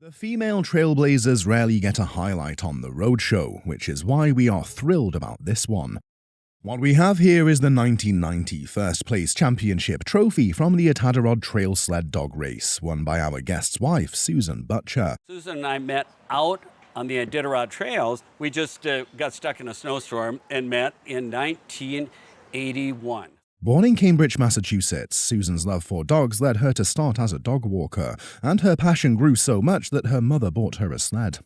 The female trailblazers rarely get a highlight on the Roadshow, which is why we are thrilled about this one. What we have here is the 1990 First Place Championship trophy from the Iditarod Trail Sled Dog Race, won by our guest's wife, Susan Butcher. Susan and I met out on the Iditarod trails. We just got stuck in a snowstorm and met in 1981. Born in Cambridge, Massachusetts, Susan's love for dogs led her to start as a dog walker, and her passion grew so much that her mother bought her a sled.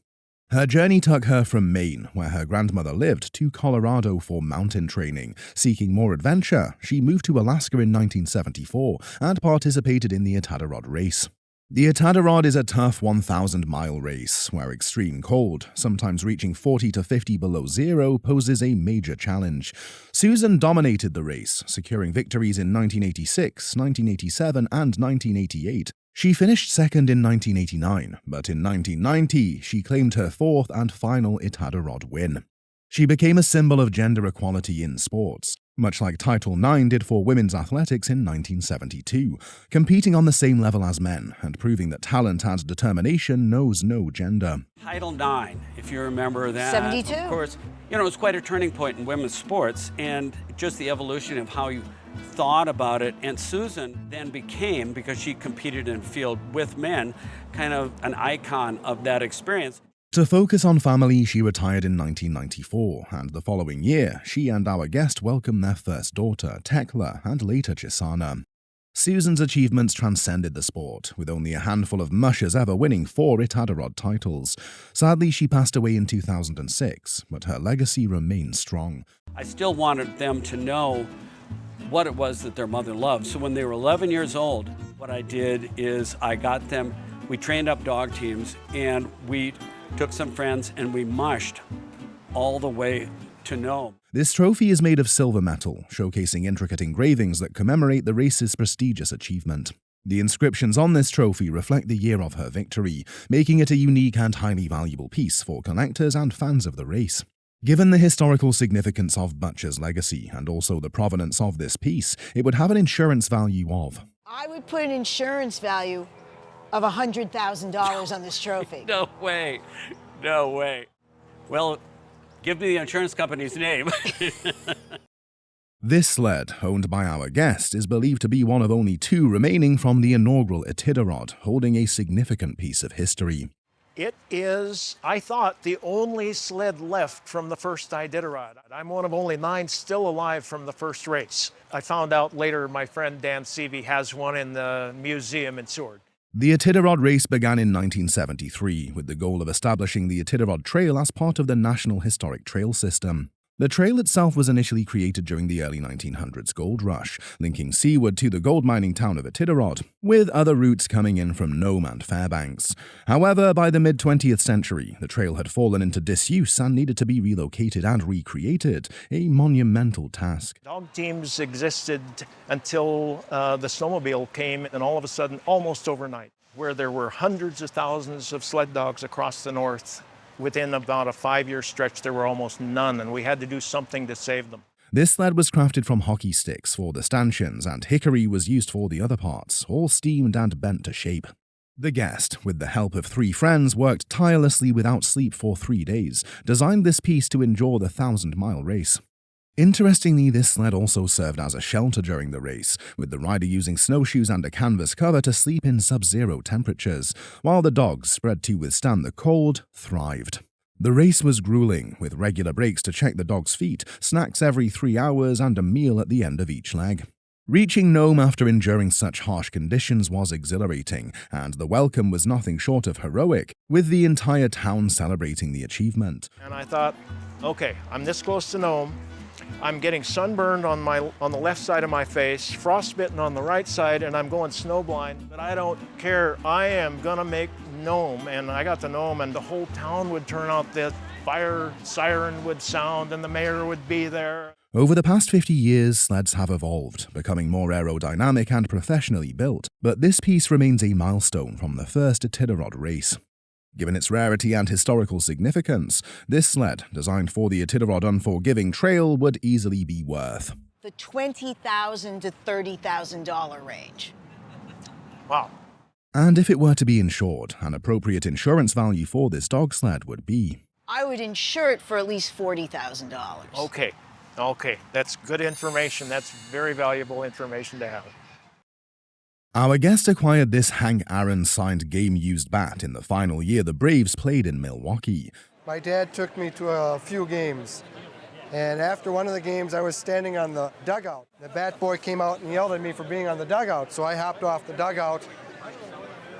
Her journey took her from Maine, where her grandmother lived, to Colorado for mountain training. Seeking more adventure, she moved to Alaska in 1974 and participated in the Iditarod race. The Iditarod is a tough 1,000-mile race, where extreme cold, sometimes reaching 40 to 50 below zero, poses a major challenge. Susan dominated the race, securing victories in 1986, 1987, and 1988. She finished second in 1989, but in 1990, she claimed her fourth and final Iditarod win. She became a symbol of gender equality in sports, much like Title IX did for women's athletics in 1972, competing on the same level as men and proving that talent and determination knows no gender. Title IX, if you remember that. 72. Of course, it was quite a turning point in women's sports and just the evolution of how you thought about it. And Susan then became, because she competed in field with men, kind of an icon of that experience. To focus on family, she retired in 1994, and the following year, she and our guest welcomed their first daughter, Tekla, and later Chisana. Susan's achievements transcended the sport, with only a handful of mushers ever winning 4 Iditarod titles. Sadly, she passed away in 2006, but her legacy remains strong. I still wanted them to know what it was that their mother loved. So when they were 11 years old, what I did is we trained up dog teams, and we took some friends and we mushed all the way to Nome. This trophy is made of silver metal, showcasing intricate engravings that commemorate the race's prestigious achievement. The inscriptions on this trophy reflect the year of her victory, making it a unique and highly valuable piece for collectors and fans of the race. Given the historical significance of Butcher's legacy and also the provenance of this piece, it would have an insurance value of... I would put an insurance value of $100,000 on this trophy. No way. No way. Well, give me the insurance company's name. This sled, owned by our guest, is believed to be one of only 2 remaining from the inaugural Iditarod, holding a significant piece of history. It is, I thought, the only sled left from the first Iditarod. I'm one of only 9 still alive from the first race. I found out later my friend Dan Seavey has one in the museum in Seward. The Iditarod race began in 1973 with the goal of establishing the Iditarod Trail as part of the National Historic Trail System. The trail itself was initially created during the early 1900s gold rush, linking seaward to the gold mining town of Iditarod, with other routes coming in from Nome and Fairbanks. However, by the mid-20th century, the trail had fallen into disuse and needed to be relocated and recreated, a monumental task. Dog teams existed until the snowmobile came, and all of a sudden, almost overnight, where there were hundreds of thousands of sled dogs across the north. Within about a 5-year stretch, there were almost none, and we had to do something to save them. This sled was crafted from hockey sticks for the stanchions, and hickory was used for the other parts, all steamed and bent to shape. The guest, with the help of 3 friends, worked tirelessly without sleep for 3 days, designed this piece to endure the 1,000-mile race. Interestingly, this sled also served as a shelter during the race, with the rider using snowshoes and a canvas cover to sleep in sub-zero temperatures, while the dogs, spread to withstand the cold, thrived. The race was grueling, with regular breaks to check the dog's feet, snacks every 3 hours, and a meal at the end of each leg. Reaching Nome after enduring such harsh conditions was exhilarating, and the welcome was nothing short of heroic, with the entire town celebrating the achievement. And I thought, okay, I'm this close to Nome. I'm getting sunburned on the left side of my face, frostbitten on the right side, and I'm going snowblind. But I don't care. I am gonna make Nome. And I got to Nome, and the whole town would turn out. The fire siren would sound, and the mayor would be there. Over the past 50 years, sleds have evolved, becoming more aerodynamic and professionally built. But this piece remains a milestone from the first Iditarod race. Given its rarity and historical significance, this sled, designed for the Iditarod Unforgiving Trail, would easily be worth the $20,000 to $30,000 range. Wow. And if it were to be insured, an appropriate insurance value for this dog sled would be. I would insure it for at least $40,000. Okay, that's good information. That's very valuable information to have. Our guest acquired this Hank Aaron signed game-used bat in the final year the Braves played in Milwaukee. My dad took me to a few games, and after one of the games I was standing on the dugout. The bat boy came out and yelled at me for being on the dugout, so I hopped off the dugout,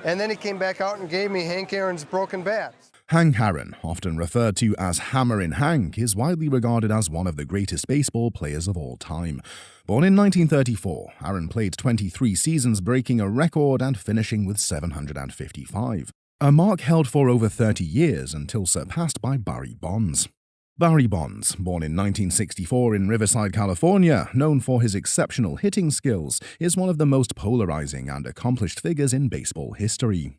and then he came back out and gave me Hank Aaron's broken bat. Hank Aaron, often referred to as Hammerin' Hank, is widely regarded as one of the greatest baseball players of all time. Born in 1934, Aaron played 23 seasons, breaking a record and finishing with 755, a mark held for over 30 years until surpassed by Barry Bonds. Barry Bonds, born in 1964 in Riverside, California, known for his exceptional hitting skills, is one of the most polarizing and accomplished figures in baseball history.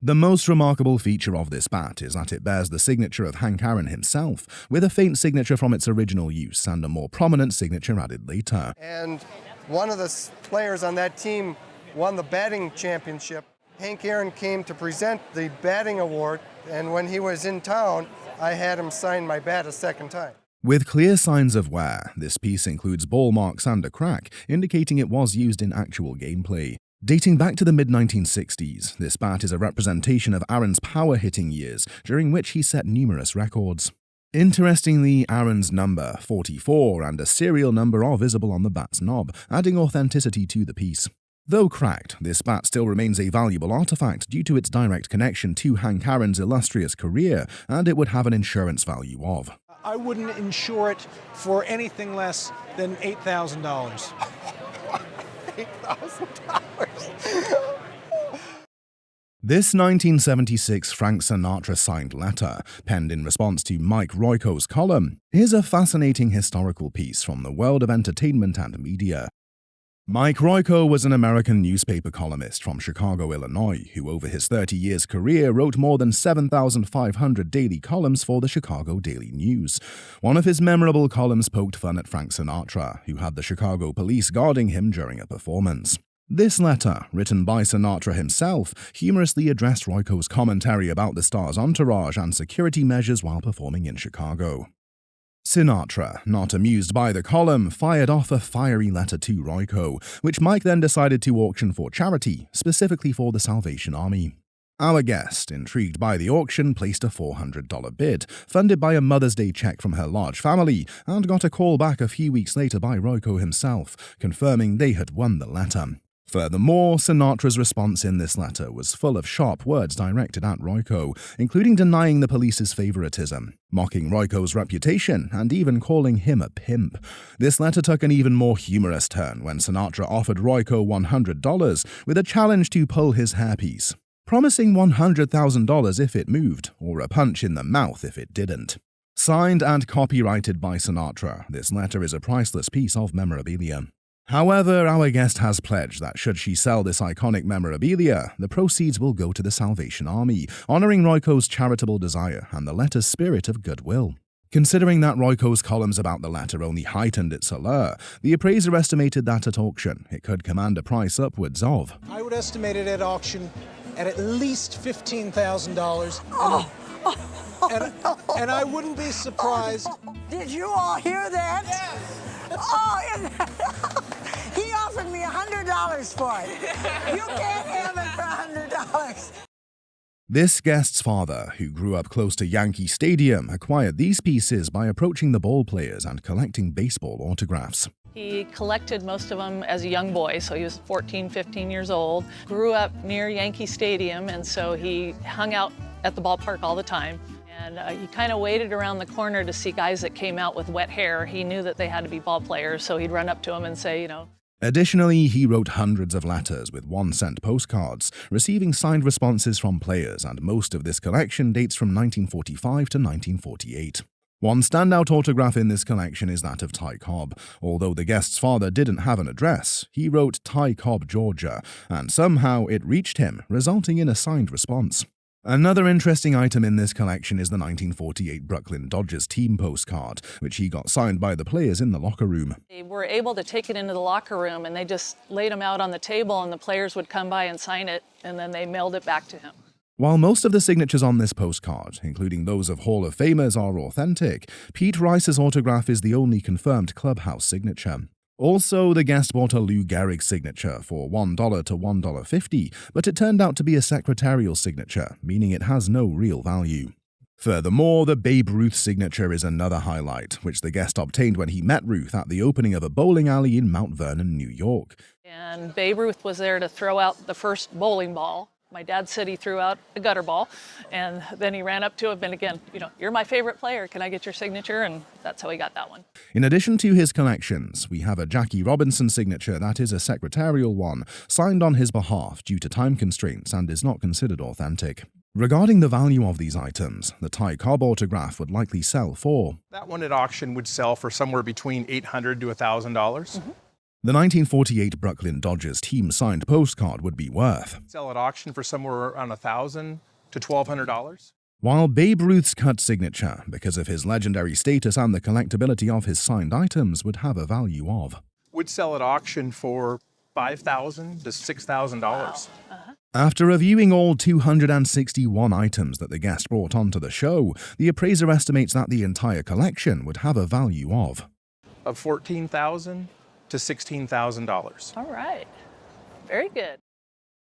The most remarkable feature of this bat is that it bears the signature of Hank Aaron himself, with a faint signature from its original use and a more prominent signature added later. And one of the players on that team won the batting championship. Hank Aaron came to present the batting award, and when he was in town, I had him sign my bat a second time. With clear signs of wear, this piece includes ball marks and a crack, indicating it was used in actual gameplay. Dating back to the mid-1960s, this bat is a representation of Aaron's power-hitting years, during which he set numerous records. Interestingly, Aaron's number, 44, and a serial number are visible on the bat's knob, adding authenticity to the piece. Though cracked, this bat still remains a valuable artifact due to its direct connection to Hank Aaron's illustrious career, and it would have an insurance value of. I wouldn't insure it for anything less than $8,000. This 1976 Frank Sinatra signed letter, penned in response to Mike Royko's column, is a fascinating historical piece from the world of entertainment and media. Mike Royko was an American newspaper columnist from Chicago, Illinois, who over his 30 years career wrote more than 7,500 daily columns for the Chicago Daily News. One of his memorable columns poked fun at Frank Sinatra, who had the Chicago police guarding him during a performance. This letter, written by Sinatra himself, humorously addressed Royko's commentary about the star's entourage and security measures while performing in Chicago. Sinatra, not amused by the column, fired off a fiery letter to Royko, which Mike then decided to auction for charity, specifically for the Salvation Army. Our guest, intrigued by the auction, placed a $400 bid, funded by a Mother's Day check from her large family, and got a call back a few weeks later by Royko himself, confirming they had won the letter. Furthermore, Sinatra's response in this letter was full of sharp words directed at Royko, including denying the police's favoritism, mocking Royko's reputation, and even calling him a pimp. This letter took an even more humorous turn when Sinatra offered Royko $100 with a challenge to pull his hairpiece, promising $100,000 if it moved, or a punch in the mouth if it didn't. Signed and copyrighted by Sinatra, this letter is a priceless piece of memorabilia. However, our guest has pledged that should she sell this iconic memorabilia, the proceeds will go to the Salvation Army, honoring Royko's charitable desire and the letter's spirit of goodwill. Considering that Royko's columns about the letter only heightened its allure, the appraiser estimated that at auction it could command a price upwards of. I would estimate it at auction at least $15,000. And I wouldn't be surprised. Did you all hear that? Yes. He offered me $100 for it. You can't have it for $100. This guest's father, who grew up close to Yankee Stadium, acquired these pieces by approaching the ball players and collecting baseball autographs. He collected most of them as a young boy, so he was 14, 15 years old. Grew up near Yankee Stadium, and so he hung out at the ballpark all the time. And he kind of waited around the corner to see guys that came out with wet hair. He knew that they had to be ball players, so he'd run up to them and say, Additionally, he wrote hundreds of letters with 1-cent postcards, receiving signed responses from players, and most of this collection dates from 1945 to 1948. One standout autograph in this collection is that of Ty Cobb. Although the guest's father didn't have an address, he wrote Ty Cobb, Georgia, and somehow it reached him, resulting in a signed response. Another interesting item in this collection is the 1948 Brooklyn Dodgers team postcard, which he got signed by the players in the locker room. They were able to take it into the locker room, and they just laid them out on the table, and the players would come by and sign it, and then they mailed it back to him. While most of the signatures on this postcard, including those of Hall of Famers, are authentic, Pete Rice's autograph is the only confirmed clubhouse signature. Also, the guest bought a Lou Gehrig signature for $1 to $1.50, but it turned out to be a secretarial signature, meaning it has no real value. Furthermore, the Babe Ruth signature is another highlight, which the guest obtained when he met Ruth at the opening of a bowling alley in Mount Vernon, New York. And Babe Ruth was there to throw out the first bowling ball. My dad said he threw out a gutter ball, and then he ran up to him and again, you're my favorite player, can I get your signature? And that's how he got that one. In addition to his collections, we have a Jackie Robinson signature that is a secretarial one, signed on his behalf due to time constraints and is not considered authentic. Regarding the value of these items, the Ty Cobb autograph would likely sell for... That one at auction would sell for somewhere between $800 to $1,000. The 1948 Brooklyn Dodgers team-signed postcard would be worth. Sell at auction for somewhere around $1,000 to $1,200. While Babe Ruth's cut signature, because of his legendary status and the collectability of his signed items, would have a value of... Would sell at auction for $5,000 to $6,000. Wow. After reviewing all 261 items that the guest brought onto the show, the appraiser estimates that the entire collection would have a value of $14,000 to $16,000. All right. Very good.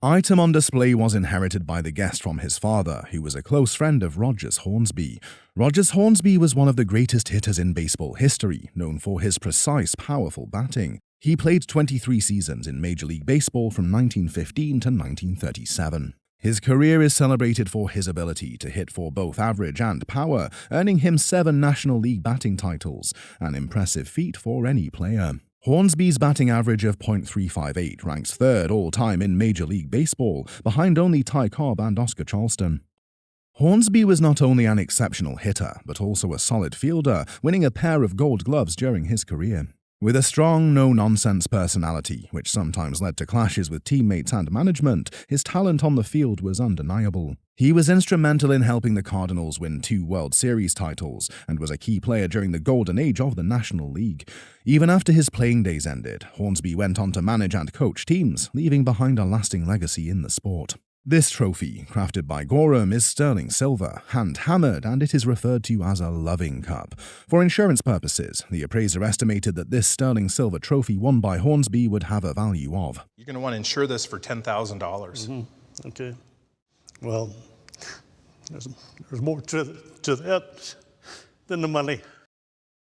Item on display was inherited by the guest from his father, who was a close friend of Rogers Hornsby. Rogers Hornsby was one of the greatest hitters in baseball history, known for his precise, powerful batting. He played 23 seasons in Major League Baseball from 1915 to 1937. His career is celebrated for his ability to hit for both average and power, earning him 7 National League batting titles, an impressive feat for any player. Hornsby's batting average of .358 ranks 3rd all-time in Major League Baseball, behind only Ty Cobb and Oscar Charleston. Hornsby was not only an exceptional hitter, but also a solid fielder, winning a pair of Gold Gloves during his career. With a strong, no-nonsense personality, which sometimes led to clashes with teammates and management, his talent on the field was undeniable. He was instrumental in helping the Cardinals win 2 World Series titles, and was a key player during the golden age of the National League. Even after his playing days ended, Hornsby went on to manage and coach teams, leaving behind a lasting legacy in the sport. This trophy, crafted by Gorham, is sterling silver, hand-hammered, and it is referred to as a loving cup. For insurance purposes, the appraiser estimated that this sterling silver trophy won by Hornsby would have a value of... You're going to want to insure this for $10,000. Okay. Well, there's more to that than the money.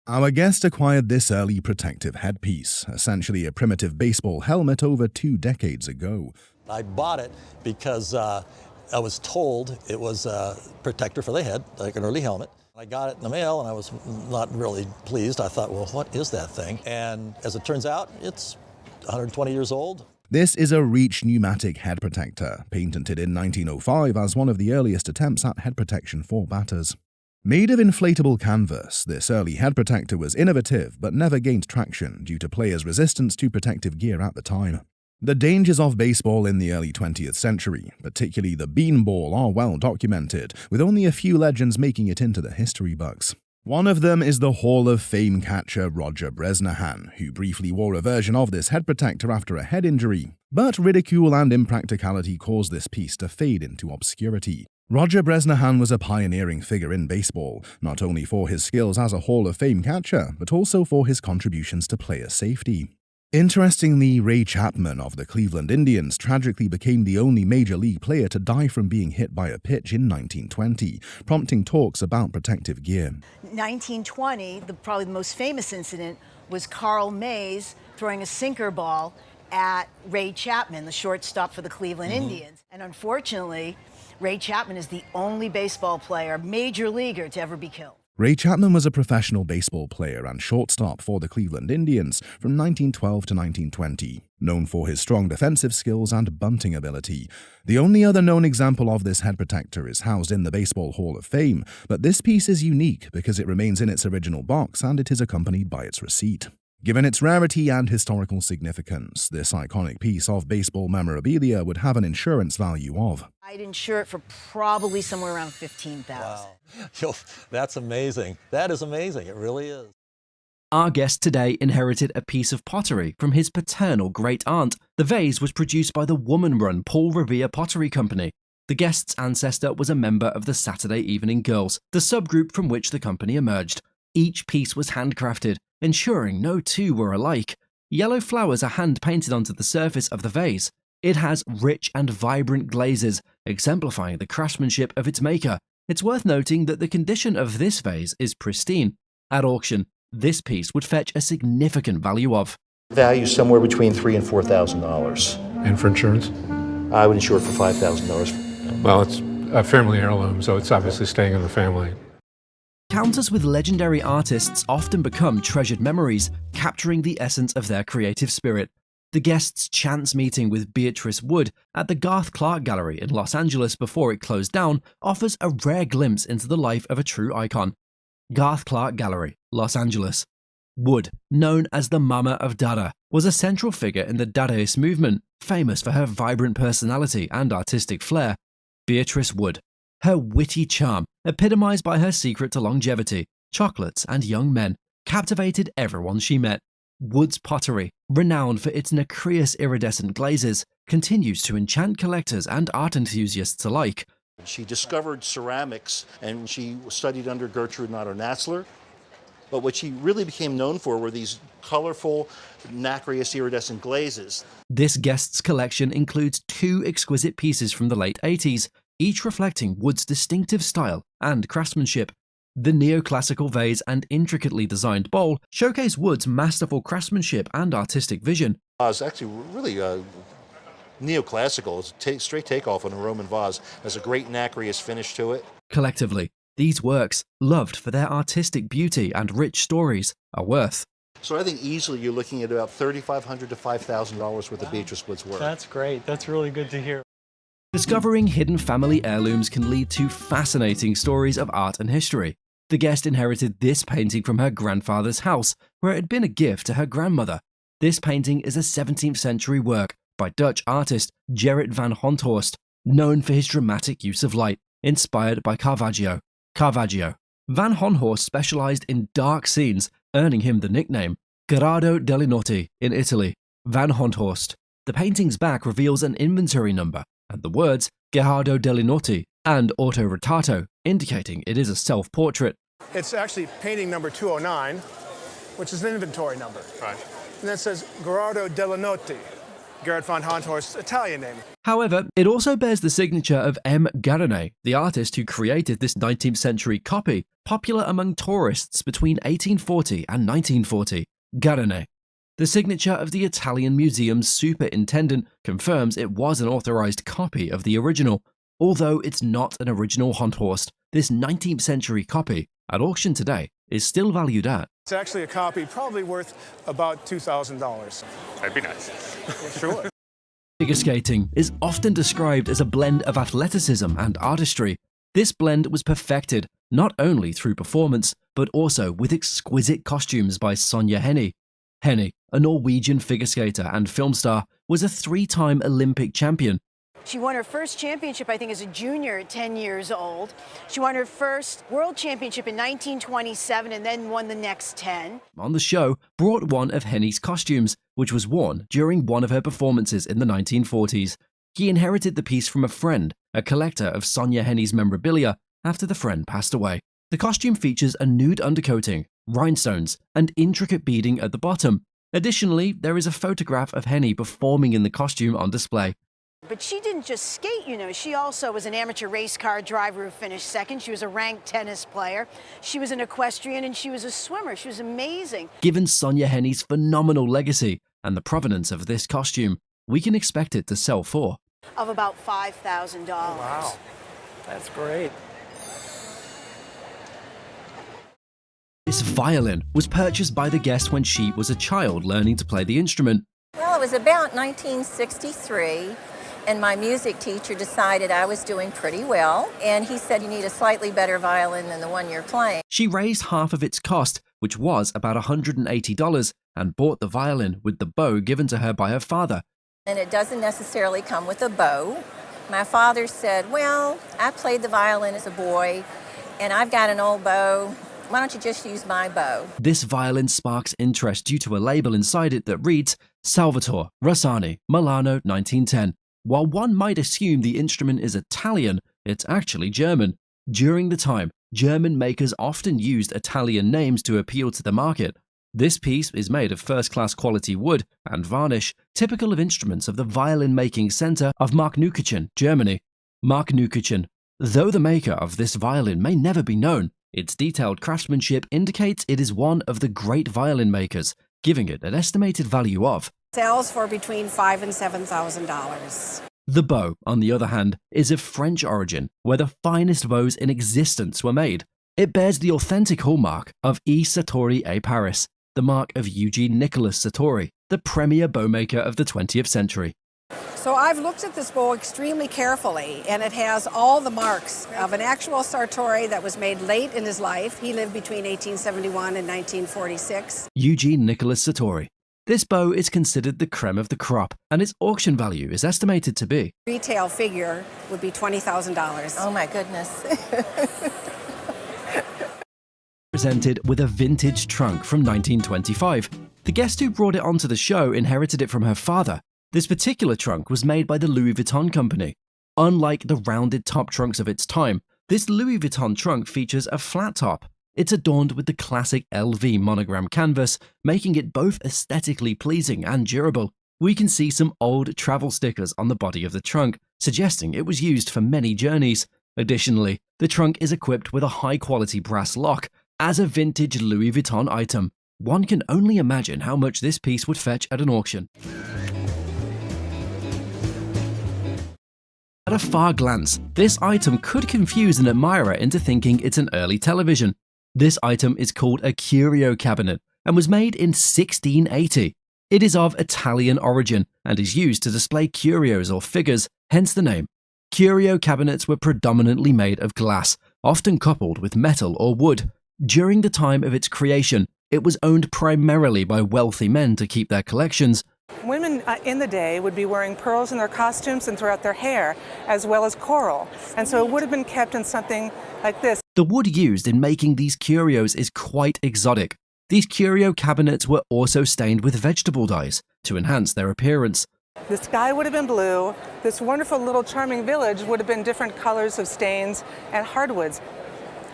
Our guest acquired this early protective headpiece, essentially a primitive baseball helmet, over 2 decades ago. I bought it because I was told it was a protector for the head, like an early helmet. I got it in the mail and I was not really pleased. I thought, well, what is that thing? And as it turns out, it's 120 years old. This is a Reach pneumatic head protector, patented in 1905 as one of the earliest attempts at head protection for batters. Made of inflatable canvas, this early head protector was innovative but never gained traction due to players' resistance to protective gear at the time. The dangers of baseball in the early 20th century, particularly the beanball, are well documented, with only a few legends making it into the history books. One of them is the Hall of Fame catcher Roger Bresnahan, who briefly wore a version of this head protector after a head injury, but ridicule and impracticality caused this piece to fade into obscurity. Roger Bresnahan was a pioneering figure in baseball, not only for his skills as a Hall of Fame catcher, but also for his contributions to player safety. Interestingly, Ray Chapman of the Cleveland Indians tragically became the only major league player to die from being hit by a pitch in 1920, prompting talks about protective gear. 1920, probably the most famous incident, was Carl Mays throwing a sinker ball at Ray Chapman, the shortstop for the Cleveland Indians. And unfortunately, Ray Chapman is the only baseball player, major leaguer, to ever be killed. Ray Chapman was a professional baseball player and shortstop for the Cleveland Indians from 1912 to 1920, known for his strong defensive skills and bunting ability. The only other known example of this head protector is housed in the Baseball Hall of Fame, but this piece is unique because it remains in its original box and it is accompanied by its receipt. Given its rarity and historical significance, this iconic piece of baseball memorabilia would have an insurance value of. I'd insure it for probably somewhere around $15,000. Wow. That's amazing. That is amazing. It really is. Our guest today inherited a piece of pottery from his paternal great-aunt. The vase was produced by the woman-run Paul Revere Pottery Company. The guest's ancestor was a member of the Saturday Evening Girls, the subgroup from which the company emerged. Each piece was handcrafted, ensuring no two were alike. Yellow flowers are hand-painted onto the surface of the vase. It has rich and vibrant glazes, exemplifying the craftsmanship of its maker. It's worth noting that the condition of this vase is pristine. At auction, this piece would fetch a significant value of. Value somewhere between $3,000 and $4,000. And for insurance? I would insure it for $5,000. Well, it's a family heirloom, so it's obviously staying in the family. Encounters with legendary artists often become treasured memories, capturing the essence of their creative spirit. The guest's chance meeting with Beatrice Wood at the Garth Clark Gallery in Los Angeles before it closed down offers a rare glimpse into the life of a true icon. Garth Clark Gallery, Los Angeles. Wood, known as the Mama of Dada, was a central figure in the Dadaist movement, famous for her vibrant personality and artistic flair. Beatrice Wood. Her witty charm, epitomized by her secret to longevity, chocolates and young men, captivated everyone she met. Wood's pottery, renowned for its nacreous iridescent glazes, continues to enchant collectors and art enthusiasts alike. She discovered ceramics and she studied under Gertrude Natter-Natzler. But what she really became known for were these colorful nacreous iridescent glazes. This guest's collection includes 2 exquisite pieces from the late 80s, each reflecting Wood's distinctive style and craftsmanship. The neoclassical vase and intricately designed bowl showcase Wood's masterful craftsmanship and artistic vision. It's actually really neoclassical. It's a straight takeoff on a Roman vase. Has a great nacreous finish to it. Collectively, these works, loved for their artistic beauty and rich stories, are worth. So I think easily you're looking at about $3,500 to $5,000 worth of Beatrice Wood's work. That's great. That's really good to hear. Discovering hidden family heirlooms can lead to fascinating stories of art and history. The guest inherited this painting from her grandfather's house, where it had been a gift to her grandmother. This painting is a 17th century work by Dutch artist Gerrit van Honthorst, known for his dramatic use of light, inspired by Caravaggio. Van Honthorst specialized in dark scenes, earning him the nickname Gerardo delle Notti in Italy. Van Honthorst. The painting's back reveals an inventory number and the words Gerardo delle Notti and Autoritratto, indicating it is a self-portrait. It's actually painting number 209, which is an inventory number. Right. And that says Gerardo delle Notti, Gerrit van Honthorst's Italian name. However, it also bears the signature of M. Garone, the artist who created this 19th century copy, popular among tourists between 1840 and 1940. Garone. The signature of the Italian Museum's superintendent confirms it was an authorized copy of the original. Although it's not an original Honthorst, this 19th century copy, at auction today, is still valued at. It's actually a copy probably worth about $2,000. That'd be nice. Sure. Figure skating is often described as a blend of athleticism and artistry. This blend was perfected not only through performance, but also with exquisite costumes by Sonia Henie. Henie, a Norwegian figure skater and film star, was a 3-time Olympic champion. She won her first championship, I think, as a junior at 10 years old. She won her first world championship in 1927 and then won the next 10. On the show, brought one of Henie's costumes, which was worn during one of her performances in the 1940s. He inherited the piece from a friend, a collector of Sonia Henie's memorabilia, after the friend passed away. The costume features a nude undercoating, rhinestones, and intricate beading at the bottom. Additionally, there is a photograph of Henie performing in the costume on display. But she didn't just skate, you know. She also was an amateur race car driver who finished second. She was a ranked tennis player. She was an equestrian and she was a swimmer. She was amazing. Given Sonia Henie's phenomenal legacy and the provenance of this costume, we can expect it to sell for of about $5,000. Wow, that's great. This violin was purchased by the guest when she was a child learning to play the instrument. Well, it was about 1963, and my music teacher decided I was doing pretty well, and he said, you need a slightly better violin than the one you're playing. She raised half of its cost, which was about $180, and bought the violin with the bow given to her by her father. And it doesn't necessarily come with a bow. My father said, well, I played the violin as a boy, and I've got an old bow. Why don't you just use my bow? This violin sparks interest due to a label inside it that reads Salvatore Rossani, Milano 1910. While one might assume the instrument is Italian, it's actually German. During the time, German makers often used Italian names to appeal to the market. This piece is made of first-class quality wood and varnish, typical of instruments of the violin-making center of Marknukichen, Germany. Marknukichen. Though the maker of this violin may never be known, its detailed craftsmanship indicates it is one of the great violin makers, giving it an estimated value of sells for between $5,000 and $7,000. The bow, on the other hand, is of French origin, where the finest bows in existence were made. It bears the authentic hallmark of E. Sartori et Paris, the mark of Eugene Nicholas Sartori, the premier bowmaker of the 20th century. So I've looked at this bow extremely carefully, and it has all the marks of an actual Sartori that was made late in his life. He lived between 1871 and 1946. Eugene Nicholas Sartori. This bow is considered the creme of the crop, and its auction value is estimated to be. Retail figure would be $20,000. Oh my goodness. Presented with a vintage trunk from 1925. The guest who brought it onto the show inherited it from her father. This particular trunk was made by the Louis Vuitton company. Unlike the rounded top trunks of its time, this Louis Vuitton trunk features a flat top. It's adorned with the classic LV monogram canvas, making it both aesthetically pleasing and durable. We can see some old travel stickers on the body of the trunk, suggesting it was used for many journeys. Additionally, the trunk is equipped with a high-quality brass lock. As a vintage Louis Vuitton item, one can only imagine how much this piece would fetch at an auction. At a far glance, this item could confuse an admirer into thinking it's an early television. This item is called a curio cabinet and was made in 1680. It is of Italian origin and is used to display curios or figures, hence the name. Curio cabinets were predominantly made of glass, often coupled with metal or wood. During the time of its creation, it was owned primarily by wealthy men to keep their collections. Women in the day would be wearing pearls in their costumes and throughout their hair, as well as coral. And so it would have been kept in something like this. The wood used in making these curios is quite exotic. These curio cabinets were also stained with vegetable dyes to enhance their appearance. The sky would have been blue. This wonderful little charming village would have been different colors of stains and hardwoods.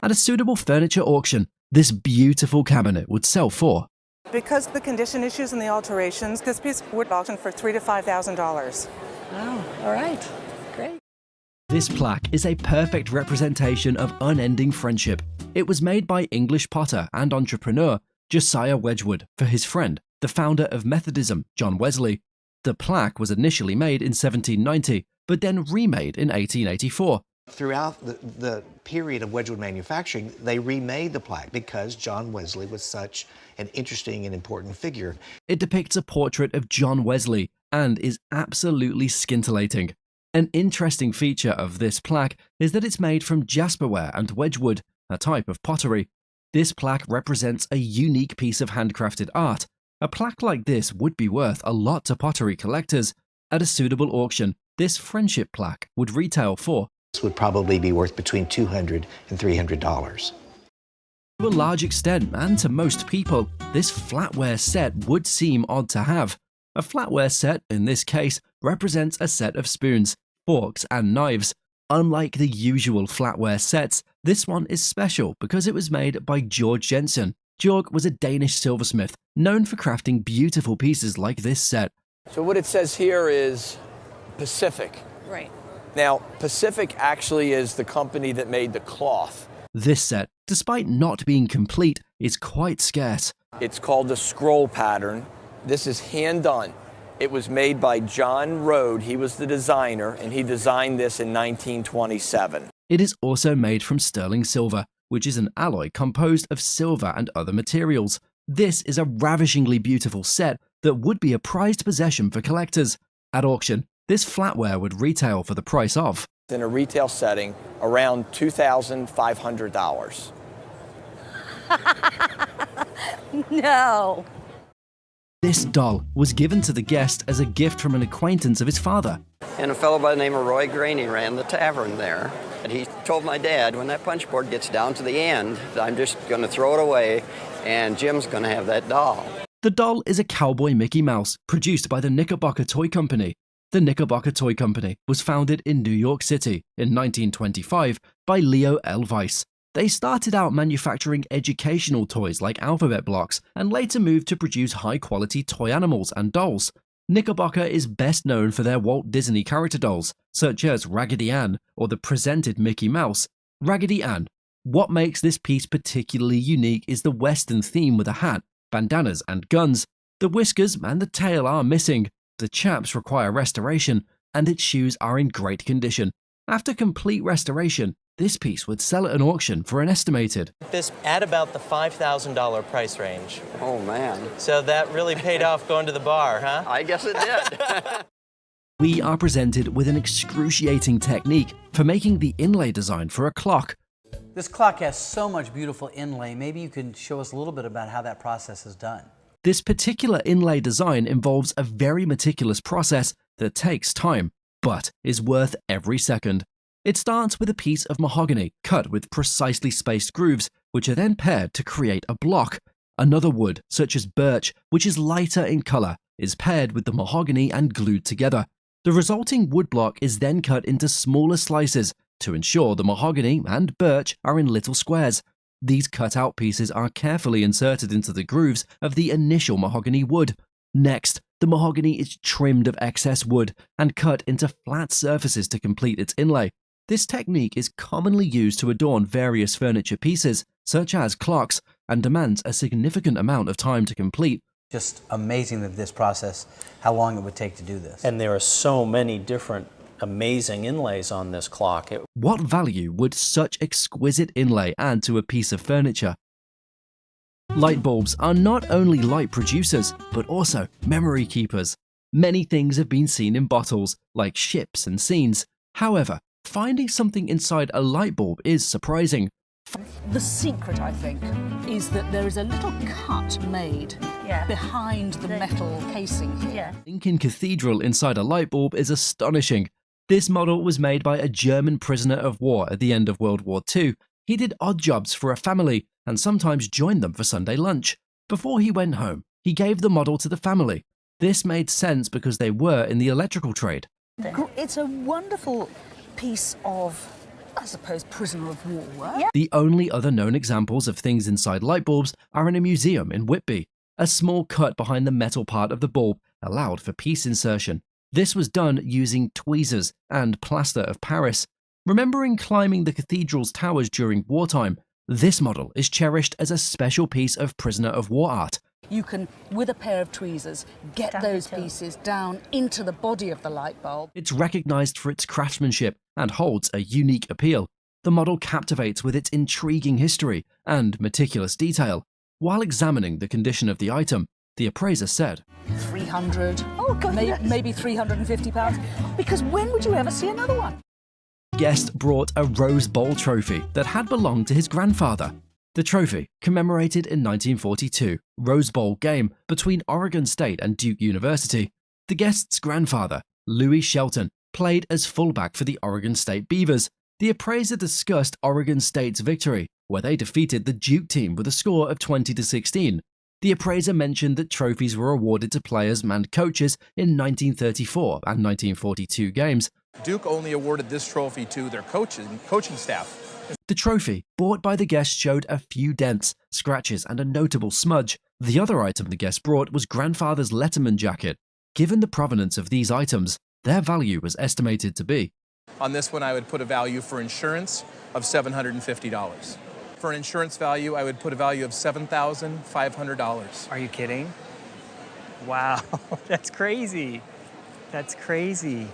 At a suitable furniture auction, this beautiful cabinet would sell for. Because of the condition issues and the alterations, this piece would auction for $3,000 to $5,000. Wow, all right, great. This plaque is a perfect representation of unending friendship. It was made by English potter and entrepreneur Josiah Wedgewood for his friend, the founder of Methodism, John Wesley. The plaque was initially made in 1790, but then remade in 1884. Throughout the period of Wedgwood manufacturing, they remade the plaque because John Wesley was such an interesting and important figure. It depicts a portrait of John Wesley and is absolutely scintillating. An interesting feature of this plaque is that it's made from jasperware and Wedgewood, a type of pottery. This plaque represents a unique piece of handcrafted art. A plaque like this would be worth a lot to pottery collectors. At a suitable auction, this friendship plaque would retail for. This would probably be worth between $200 and $300. To a large extent, and to most people, this flatware set would seem odd to have. A flatware set, in this case, represents a set of spoons, forks, and knives. Unlike the usual flatware sets, this one is special because it was made by Georg Jensen. Georg was a Danish silversmith, known for crafting beautiful pieces like this set. So what it says here is Pacific. Right. Now, Pacific actually is the company that made the cloth. This set, despite not being complete, is quite scarce. It's called the scroll pattern. This is hand done. It was made by John Rode. He was the designer, and he designed this in 1927. It is also made from sterling silver, which is an alloy composed of silver and other materials. This is a ravishingly beautiful set that would be a prized possession for collectors. At auction, this flatware would retail for the price of. In a retail setting, around $2,500. No. This doll was given to the guest as a gift from an acquaintance of his father. And a fellow by the name of Roy Graney ran the tavern there. And he told my dad, when that punch board gets down to the end, I'm just going to throw it away, and Jim's going to have that doll. The doll is a cowboy Mickey Mouse, produced by the Knickerbocker Toy Company. The Knickerbocker Toy Company was founded in New York City in 1925 by Leo L. Weiss. They started out manufacturing educational toys like alphabet blocks and later moved to produce high-quality toy animals and dolls. Knickerbocker is best known for their Walt Disney character dolls, such as Raggedy Ann or the presented Mickey Mouse. Raggedy Ann. What makes this piece particularly unique is the Western theme with a hat, bandanas and guns. The whiskers and the tail are missing, the chaps require restoration, and its shoes are in great condition. After complete restoration, this piece would sell at an auction for an estimated this at about the $5,000 price range. Oh, man. So that really paid off going to the bar, huh? I guess it did. We are presented with an excruciating technique for making the inlay design for a clock. This clock has so much beautiful inlay. Maybe you can show us a little bit about how that process is done. This particular inlay design involves a very meticulous process that takes time, but is worth every second. It starts with a piece of mahogany cut with precisely spaced grooves, which are then paired to create a block. Another wood, such as birch, which is lighter in color, is paired with the mahogany and glued together. The resulting wood block is then cut into smaller slices to ensure the mahogany and birch are in little squares. These cut-out pieces are carefully inserted into the grooves of the initial mahogany wood. Next, the mahogany is trimmed of excess wood and cut into flat surfaces to complete its inlay. This technique is commonly used to adorn various furniture pieces, such as clocks, and demands a significant amount of time to complete. Just amazing that this process, how long it would take to do this. And there are so many different amazing inlays on this clock. What value would such exquisite inlay add to a piece of furniture? Light bulbs are not only light producers, but also memory keepers. Many things have been seen in bottles, like ships and scenes. However, finding something inside a light bulb is surprising. The secret, I think, is that there is a little cut made behind the metal casing here. Lincoln Cathedral inside a light bulb is astonishing. This model was made by a German prisoner of war at the end of World War II. He did odd jobs for a family and sometimes joined them for Sunday lunch. Before he went home, he gave the model to the family. This made sense because they were in the electrical trade. It's a wonderful piece of, I suppose, prisoner of war work. The only other known examples of things inside light bulbs are in a museum in Whitby. A small cut behind the metal part of the bulb allowed for piece insertion. This was done using tweezers and plaster of Paris. Remembering climbing the cathedral's towers during wartime, this model is cherished as a special piece of prisoner of war art. You can, with a pair of tweezers, get those pieces down into the body of the light bulb. It's recognized for its craftsmanship and holds a unique appeal. The model captivates with its intriguing history and meticulous detail. While examining the condition of the item, the appraiser said, 300, maybe 350 pounds, because when would you ever see another one? Guest brought a Rose Bowl trophy that had belonged to his grandfather. The trophy commemorated in 1942 Rose Bowl game between Oregon State and Duke University. The guest's grandfather, Louis Shelton, played as fullback for the Oregon State Beavers. The appraiser discussed Oregon State's victory, where they defeated the Duke team with a score of 20-16. The appraiser mentioned that trophies were awarded to players and coaches in 1934 and 1942 games. Duke only awarded this trophy to their coaching staff. The trophy, bought by the guest, showed a few dents, scratches, and a notable smudge. The other item the guest brought was grandfather's Letterman jacket. Given the provenance of these items, their value was estimated to be. On this one, I would put a value for insurance of $750. For an insurance value, I would put a value of $7,500. Are you kidding? Wow, that's crazy. That's crazy.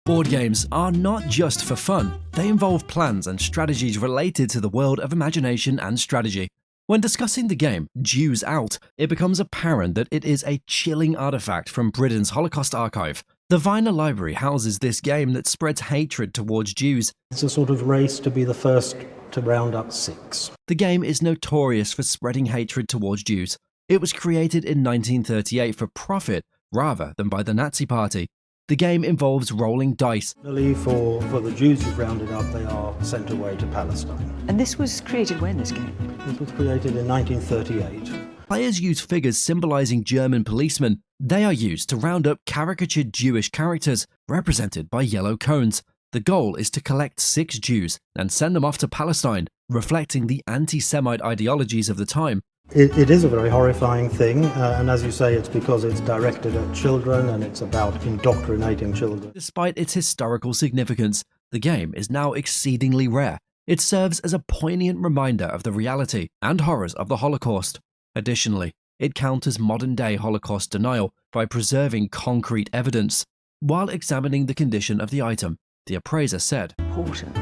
Board games are not just for fun. They involve plans and strategies related to the world of imagination and strategy. When discussing the game Jews Out, it becomes apparent that it is a chilling artifact from Britain's Holocaust archive. The Viner Library houses this game that spreads hatred towards Jews. It's a sort of race to be the first to round up 6. The game is notorious for spreading hatred towards Jews. It was created in 1938 for profit rather than by the Nazi Party. The game involves rolling dice. For the Jews who've rounded up, they are sent away to Palestine. And this was created when, this game? This was created in 1938. Players use figures symbolizing German policemen. They are used to round up caricatured Jewish characters, represented by yellow cones. The goal is to collect 6 Jews and send them off to Palestine, reflecting the anti-Semite ideologies of the time. It is a very horrifying thing, and as you say, it's because it's directed at children and it's about indoctrinating children. Despite its historical significance, the game is now exceedingly rare. It serves as a poignant reminder of the reality and horrors of the Holocaust. Additionally, it counters modern-day Holocaust denial by preserving concrete evidence. While examining the condition of the item, the appraiser said, Important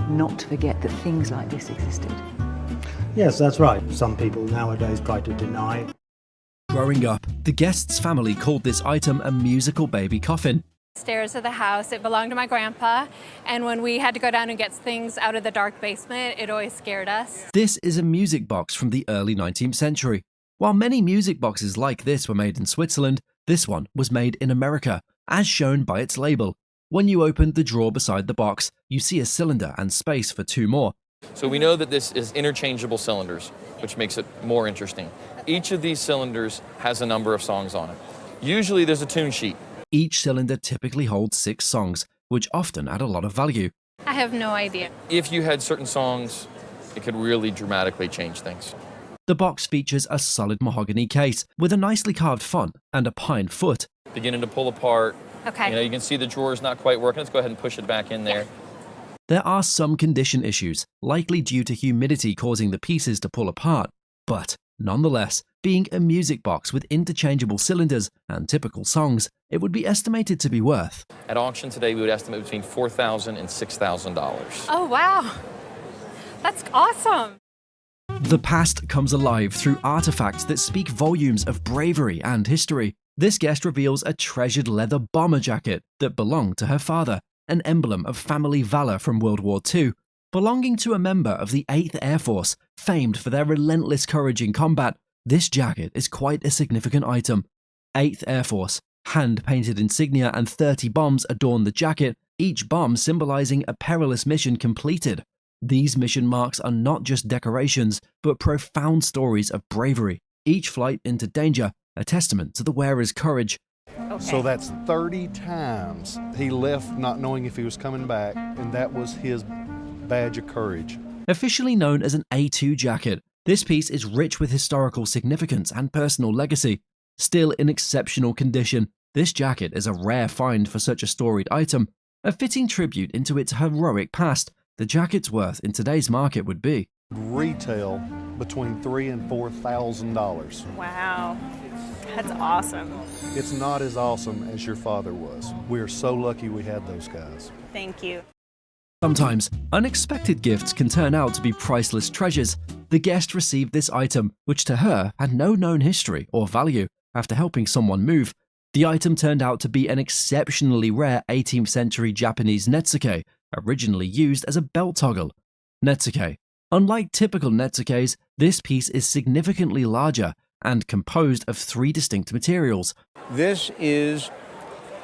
not to forget that things like this existed. Yes, that's right. Some people nowadays try to deny. Growing up, the guest's family called this item a musical baby coffin. Stairs of the house. It belonged to my grandpa, and when we had to go down and get things out of the dark basement, it always scared us. This is a music box from the early 19th century. While many music boxes like this were made in Switzerland, this one was made in America, as shown by its label. When you open the drawer beside the box, you see a cylinder and space for 2 more. So we know that this is interchangeable cylinders, which makes it more interesting. Each of these cylinders has a number of songs on it. Usually there's a tune sheet. Each cylinder typically holds 6 songs, which often add a lot of value. I have no idea. If you had certain songs, it could really dramatically change things. The box features a solid mahogany case with a nicely carved font and a pine foot. Beginning to pull apart. Okay. You can see the drawer's not quite working. Let's go ahead and push it back in there. There are some condition issues, likely due to humidity causing the pieces to pull apart, but nonetheless, being a music box with interchangeable cylinders and typical songs, it would be estimated to be worth. At auction today, we would estimate between $4,000 and $6,000. Oh, wow. That's awesome. The past comes alive through artifacts that speak volumes of bravery and history. This guest reveals a treasured leather bomber jacket that belonged to her father, an emblem of family valor from World War II. Belonging to a member of the 8th Air Force, famed for their relentless courage in combat, this jacket is quite a significant item. 8th Air Force, hand-painted insignia and 30 bombs adorn the jacket, each bomb symbolizing a perilous mission completed. These mission marks are not just decorations, but profound stories of bravery. Each flight into danger, a testament to the wearer's courage. Okay. So that's 30 times he left not knowing if he was coming back, and that was his badge of courage. Officially known as an A2 jacket, this piece is rich with historical significance and personal legacy. Still in exceptional condition, this jacket is a rare find for such a storied item. A fitting tribute into its heroic past, the jacket's worth in today's market would be retail between $3,000 and $4,000. Wow, that's awesome. It's not as awesome as your father was. We are so lucky we had those guys. Thank you. Sometimes, unexpected gifts can turn out to be priceless treasures. The guest received this item, which to her had no known history or value. After helping someone move, the item turned out to be an exceptionally rare 18th century Japanese netsuke, originally used as a belt toggle. Netsuke. Unlike typical netsukes, this piece is significantly larger and composed of 3 distinct materials. This is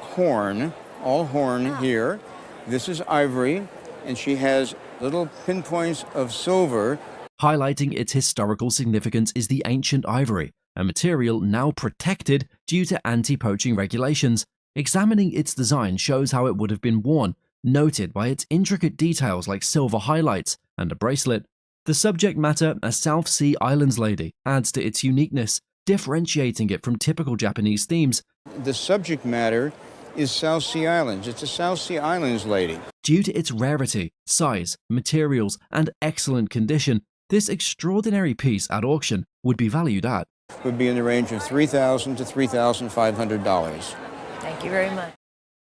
horn, all horn here. This is ivory, and she has little pinpoints of silver. Highlighting its historical significance is the ancient ivory, a material now protected due to anti-poaching regulations. Examining its design shows how it would have been worn, noted by its intricate details like silver highlights and a bracelet. The subject matter, a South Sea Islands lady, adds to its uniqueness, differentiating it from typical Japanese themes. The subject matter is South Sea Islands. It's a South Sea Islands lady. Due to its rarity, size, materials, and excellent condition, this extraordinary piece at auction would be valued at Would be in the range of $3,000 to $3,500. Thank you very much.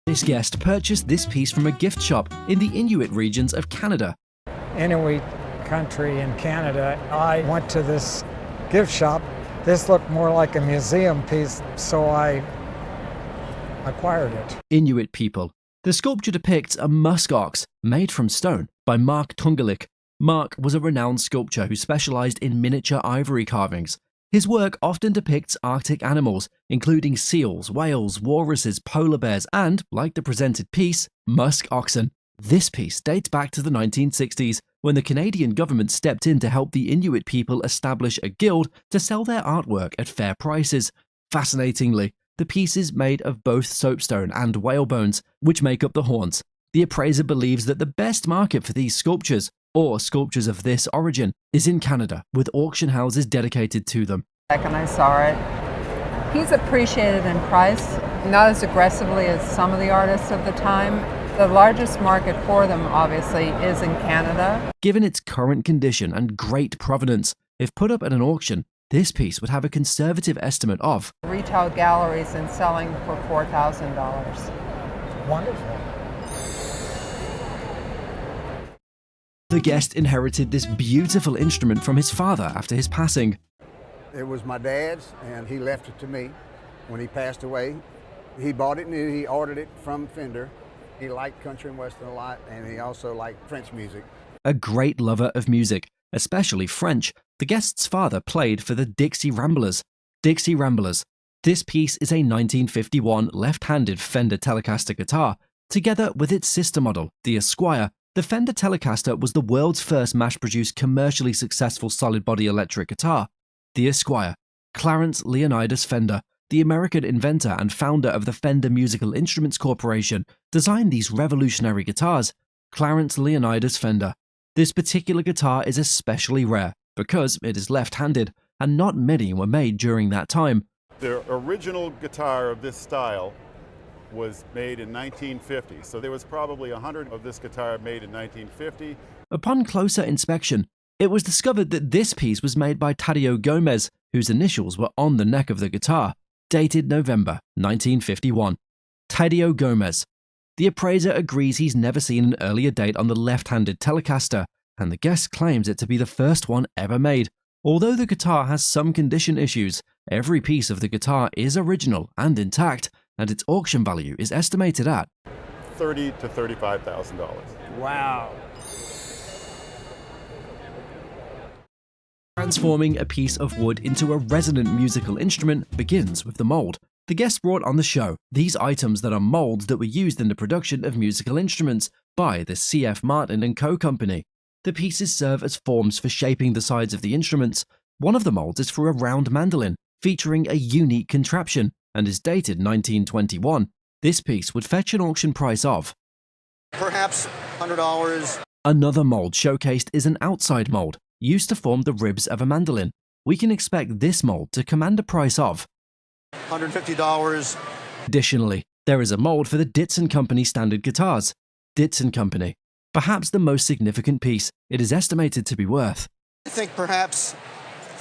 This guest purchased this piece from a gift shop in the Inuit regions of Canada. Inuit country in Canada. I went to this gift shop. This looked more like a museum piece, so I acquired it. Inuit people. The sculpture depicts a musk ox made from stone by Mark Tungelik. Mark was a renowned sculptor who specialized in miniature ivory carvings. His work often depicts Arctic animals, including seals, whales, walruses, polar bears, and, like the presented piece, musk oxen. This piece dates back to the 1960s, when the Canadian government stepped in to help the Inuit people establish a guild to sell their artwork at fair prices. Fascinatingly, the piece is made of both soapstone and whale bones, which make up the horns. The appraiser believes that the best market for these sculptures, or sculptures of this origin, is in Canada, with auction houses dedicated to them. Back when I saw it, he's appreciated in price, not as aggressively as some of the artists of the time. The largest market for them, obviously, is in Canada. Given its current condition and great provenance, if put up at an auction, this piece would have a conservative estimate of Retail galleries and selling for $4,000. Wonderful. The guest inherited this beautiful instrument from his father after his passing. It was my dad's, and he left it to me when he passed away. He bought it new, he ordered it from Fender. He liked country and western a lot, and he also liked French music. A great lover of music, especially French, the guest's father played for the Dixie Ramblers. Dixie Ramblers. This piece is a 1951 left-handed Fender Telecaster guitar. Together with its sister model, the Esquire, the Fender Telecaster was the world's first mass-produced commercially successful solid-body electric guitar. The Esquire. Clarence Leonidas Fender, the American inventor and founder of the Fender Musical Instruments Corporation, designed these revolutionary guitars. Clarence Leonidas Fender. This particular guitar is especially rare because it is left-handed, and not many were made during that time. The original guitar of this style was made in 1950, so there was probably 100 of this guitar made in 1950. Upon closer inspection, it was discovered that this piece was made by Tadeo Gomez, whose initials were on the neck of the guitar, dated November 1951. Tadeo Gomez. The appraiser agrees he's never seen an earlier date on the left-handed Telecaster, and the guest claims it to be the first one ever made. Although the guitar has some condition issues, every piece of the guitar is original and intact, and its auction value is estimated at $30,000 to $35,000. Wow. Transforming a piece of wood into a resonant musical instrument begins with the mold. The guest brought on the show these items that are molds that were used in the production of musical instruments by the C.F. Martin & Co. Company. The pieces serve as forms for shaping the sides of the instruments. One of the molds is for a round mandolin, featuring a unique contraption, and is dated 1921. This piece would fetch an auction price of Perhaps $100. Another mold showcased is an outside mold, used to form the ribs of a mandolin. We can expect this mold to command a price of $150. Additionally, there is a mold for the Ditson Company standard guitars. Ditson Company. Perhaps the most significant piece, it is estimated to be worth I think perhaps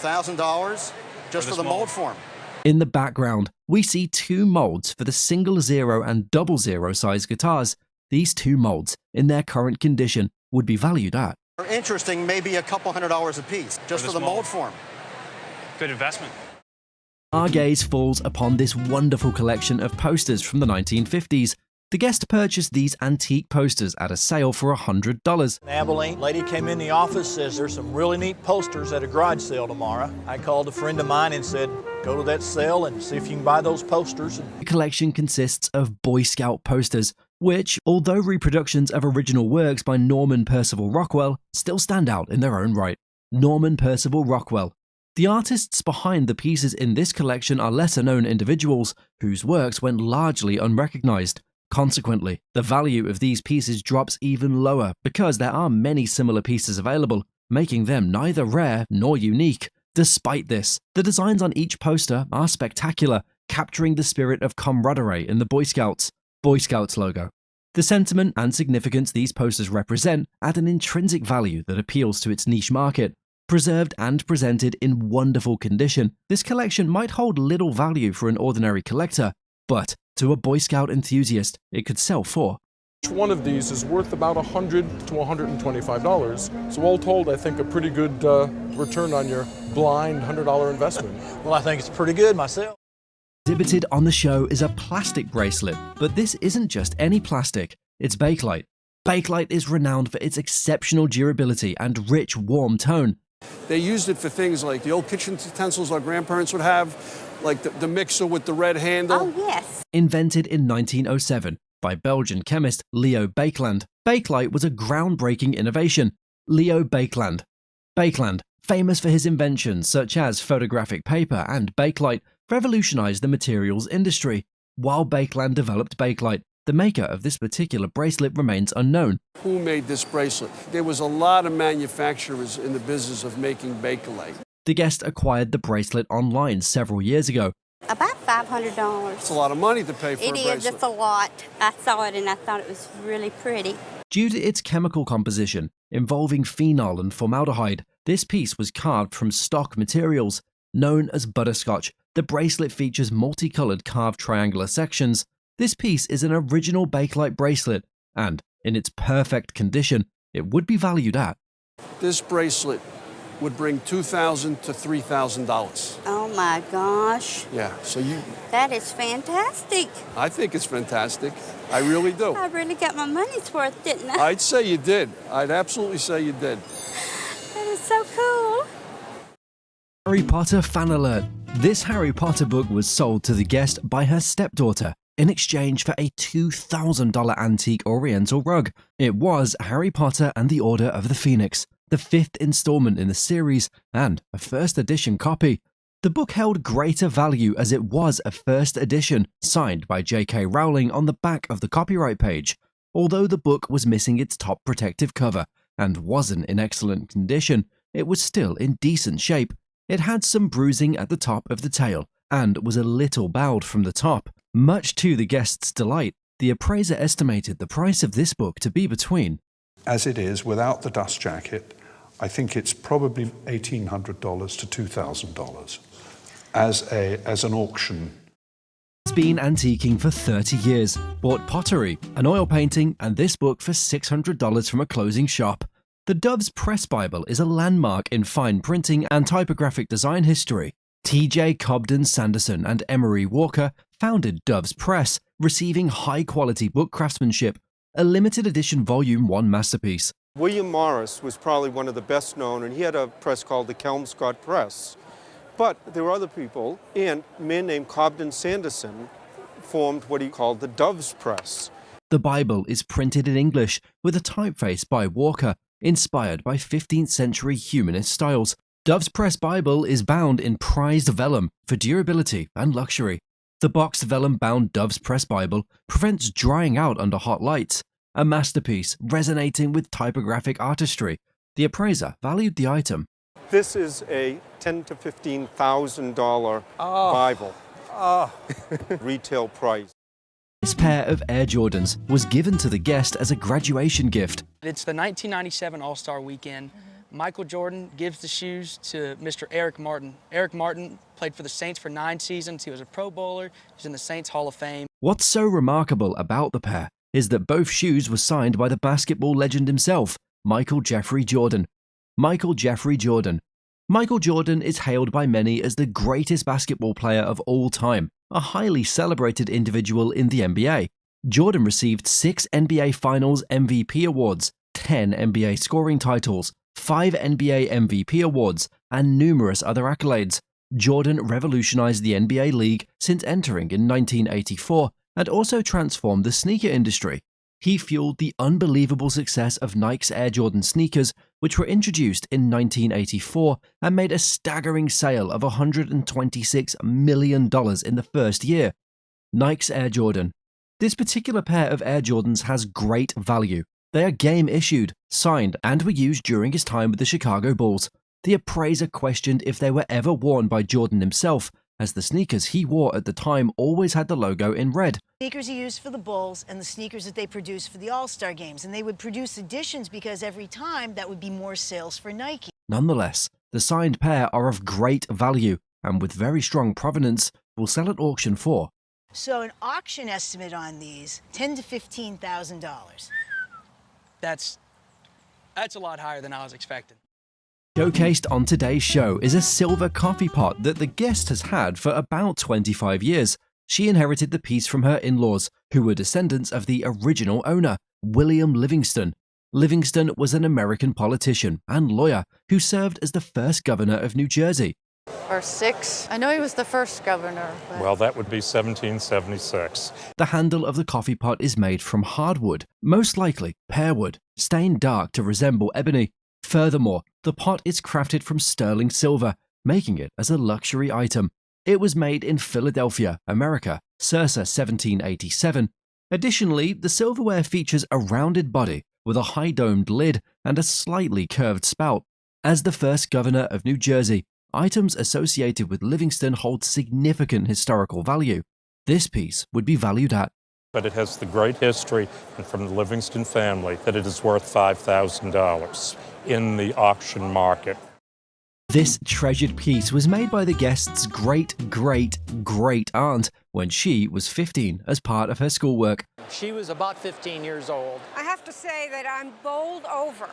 $1,000 just for the mold form. In the background, we see two molds for the single zero and double zero size guitars. These two molds, in their current condition, would be valued at Interesting, maybe a couple $100 a piece just for the mold form. Good investment. Our gaze falls upon this wonderful collection of posters from the 1950s. The guest purchased these antique posters at a sale for $100. Abilene, lady came in the office, says there's some really neat posters at a garage sale tomorrow. I called a friend of mine and said, go to that sale and see if you can buy those posters. The collection consists of Boy Scout posters, which, although reproductions of original works by Norman Percival Rockwell, still stand out in their own right. Norman Percival Rockwell. The artists behind the pieces in this collection are lesser-known individuals whose works went largely unrecognized. Consequently, the value of these pieces drops even lower because there are many similar pieces available, making them neither rare nor unique. Despite this, the designs on each poster are spectacular, capturing the spirit of camaraderie in the Boy Scouts logo. The sentiment and significance these posters represent add an intrinsic value that appeals to its niche market. Preserved and presented in wonderful condition, this collection might hold little value for an ordinary collector, but to a Boy Scout enthusiast, it could sell for. Each one of these is worth about $100 to $125. So all told, I think a pretty good return on your blind $100 investment. Well, I think it's pretty good myself. Exhibited on the show is a plastic bracelet, but this isn't just any plastic, it's Bakelite. Bakelite is renowned for its exceptional durability and rich, warm tone. They used it for things like the old kitchen utensils our grandparents would have, like the mixer with the red handle. Oh, yes. Invented in 1907 by Belgian chemist Leo Baekeland, Bakelite was a groundbreaking innovation. Leo Baekeland. Baekeland, famous for his inventions such as photographic paper and Bakelite, revolutionized the materials industry. While Baekeland developed Bakelite, the maker of this particular bracelet remains unknown. Who made this bracelet? There was a lot of manufacturers in the business of making Bakelite. The guest acquired the bracelet online several years ago. About $500. It's a lot of money to pay for a bracelet. It is, it's a lot. I saw it and I thought it was really pretty. Due to its chemical composition, involving phenol and formaldehyde, this piece was carved from stock materials. Known as butterscotch, the bracelet features multicolored carved triangular sections. This piece is an original Bakelite bracelet, and in its perfect condition, it would be valued at. This bracelet would bring $2,000 to $3,000. Oh my gosh. Yeah, so That is fantastic. I think it's fantastic. I really do. I really got my money's worth, didn't I? I'd say you did. I'd absolutely say you did. That is so cool. Harry Potter fan alert. This Harry Potter book was sold to the guest by her stepdaughter in exchange for a $2,000 antique oriental rug. It was Harry Potter and the Order of the Phoenix, the 5th installment in the series, and a first edition copy. The book held greater value as it was a first edition, signed by J.K. Rowling on the back of the copyright page. Although the book was missing its top protective cover and wasn't in excellent condition, it was still in decent shape. It had some bruising at the top of the tail and was a little bowed from the top. Much to the guest's delight, the appraiser estimated the price of this book to be between, as it is, without the dust jacket, I think it's probably $1,800 to $2,000 as an auction. It's been antiquing for 30 years, bought pottery, an oil painting, and this book for $600 from a closing shop. The Dove's Press Bible is a landmark in fine printing and typographic design history. T.J. Cobden Sanderson and Emery Walker founded Dove's Press, receiving high-quality book craftsmanship, a limited edition Volume 1 masterpiece. William Morris was probably one of the best known, and he had a press called the Kelmscott Press. But there were other people, and a man named Cobden Sanderson formed what he called the Dove's Press. The Bible is printed in English with a typeface by Walker, inspired by 15th century humanist styles. Dove's Press Bible is bound in prized vellum for durability and luxury. The boxed vellum-bound Dove's Press Bible prevents drying out under hot lights, a masterpiece resonating with typographic artistry. The appraiser valued the item. This is a $10,000 to $15,000 Bible. Retail price. This pair of Air Jordans was given to the guest as a graduation gift. It's the 1997 All-Star Weekend. Michael Jordan gives the shoes to Mr. Eric Martin. Eric Martin played for the Saints for 9 seasons. He was a Pro Bowler. He's in the Saints Hall of Fame. What's so remarkable about the pair is that both shoes were signed by the basketball legend himself, Michael Jeffrey Jordan. Michael Jeffrey Jordan. Michael Jordan is hailed by many as the greatest basketball player of all time, a highly celebrated individual in the NBA. Jordan received 6 NBA Finals MVP awards, 10 NBA scoring titles, 5 NBA MVP awards, and numerous other accolades. Jordan revolutionized the NBA league since entering in 1984 and also transformed the sneaker industry. He fueled the unbelievable success of Nike's Air Jordan sneakers, which were introduced in 1984 and made a staggering sale of $126 million in the first year. Nike's Air Jordan. This particular pair of Air Jordans has great value. They are game-issued, signed, and were used during his time with the Chicago Bulls. The appraiser questioned if they were ever worn by Jordan himself, as the sneakers he wore at the time always had the logo in red. Sneakers he used for the Bulls and the sneakers that they produced for the All-Star games, and they would produce editions because every time that would be more sales for Nike. Nonetheless, the signed pair are of great value, and with very strong provenance, will sell at auction for. So an auction estimate on these, $10,000 to $15,000. That's a lot higher than I was expecting. Showcased on today's show is a silver coffee pot that the guest has had for about 25 years. She inherited the piece from her in-laws, who were descendants of the original owner, William Livingston. Livingston was an American politician and lawyer who served as the first governor of New Jersey. Or 6. I know he was the first governor. But... Well, that would be 1776. The handle of the coffee pot is made from hardwood, most likely pearwood, stained dark to resemble ebony. Furthermore, the pot is crafted from sterling silver, making it as a luxury item. It was made in Philadelphia, America, circa 1787. Additionally, the silverware features a rounded body with a high-domed lid and a slightly curved spout. As the first governor of New Jersey, items associated with Livingston hold significant historical value. This piece would be valued at. But it has the great history from the Livingston family that it is worth $5,000 in the auction market. This treasured piece was made by the guest's great-great-great-aunt when she was 15 as part of her schoolwork. She was about 15 years old. I have to say that I'm bowled over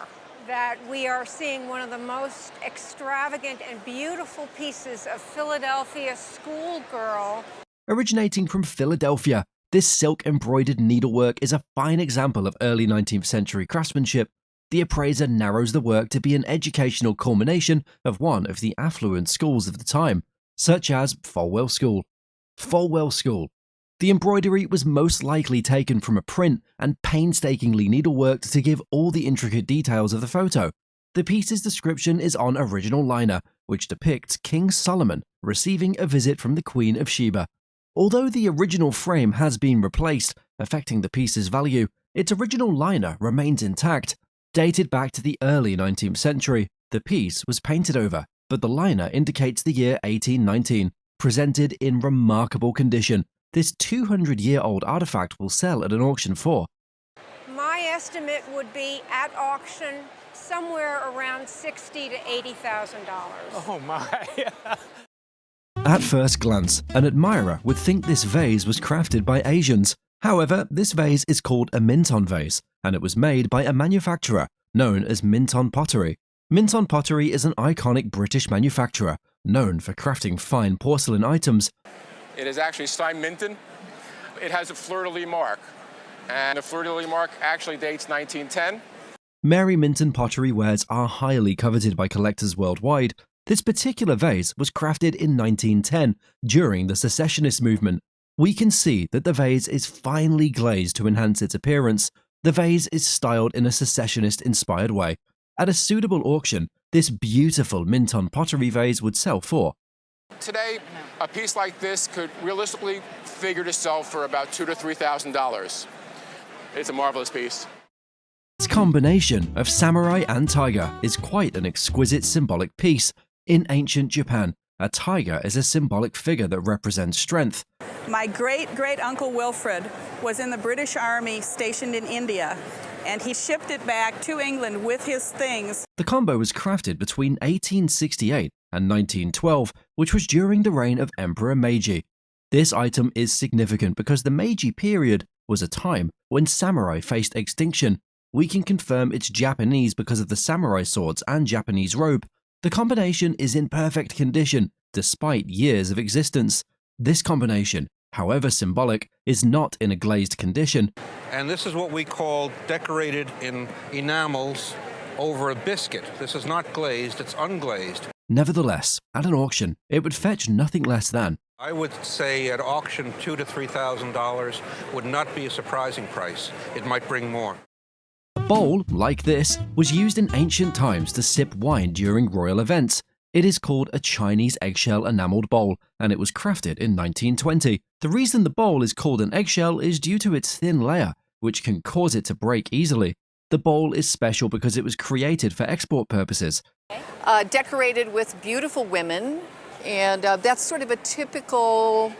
that we are seeing one of the most extravagant and beautiful pieces of Philadelphia schoolgirl. Originating from Philadelphia, this silk-embroidered needlework is a fine example of early 19th century craftsmanship. The appraiser narrows the work to be an educational culmination of one of the affluent schools of the time, such as Folwell School. Folwell School. The embroidery was most likely taken from a print and painstakingly needleworked to give all the intricate details of the photo. The piece's description is on original liner, which depicts King Solomon receiving a visit from the Queen of Sheba. Although the original frame has been replaced, affecting the piece's value, its original liner remains intact. Dated back to the early 19th century, the piece was painted over, but the liner indicates the year 1819. Presented in remarkable condition, this 200-year-old artifact will sell at an auction for. My estimate would be at auction somewhere around $60,000 to $80,000. Oh my! At first glance, an admirer would think this vase was crafted by Asians. However, this vase is called a Minton vase, and it was made by a manufacturer known as Minton Pottery. Minton Pottery is an iconic British manufacturer known for crafting fine porcelain items. It is actually Stein Minton. It has a fleur-de-lis mark, and the fleur-de-lis mark actually dates 1910. Mary Minton pottery wares are highly coveted by collectors worldwide. This particular vase was crafted in 1910 during the secessionist movement. We can see that the vase is finely glazed to enhance its appearance. The vase is styled in a secessionist-inspired way. At a suitable auction, this beautiful Minton pottery vase would sell for. Today, a piece like this could realistically figure to sell for about $2,000 to $3,000. It's a marvelous piece. This combination of samurai and tiger is quite an exquisite symbolic piece. In ancient Japan, a tiger is a symbolic figure that represents strength. My great-great-uncle Wilfred was in the British Army stationed in India, and he shipped it back to England with his things. The combo was crafted between 1868 and 1912, which was during the reign of Emperor Meiji. This item is significant because the Meiji period was a time when samurai faced extinction. We can confirm it's Japanese because of the samurai swords and Japanese robe. The combination is in perfect condition, despite years of existence. This combination, however symbolic, is not in a glazed condition. And this is what we call decorated in enamels over a biscuit. This is not glazed, it's unglazed. Nevertheless, at an auction, it would fetch nothing less than. I would say at auction $2,000 to $3,000 would not be a surprising price. It might bring more. A bowl, like this, was used in ancient times to sip wine during royal events. It is called a Chinese eggshell enameled bowl, and it was crafted in 1920. The reason the bowl is called an eggshell is due to its thin layer, which can cause it to break easily. The bowl is special because it was created for export purposes. Decorated with beautiful women, and that's sort of a typical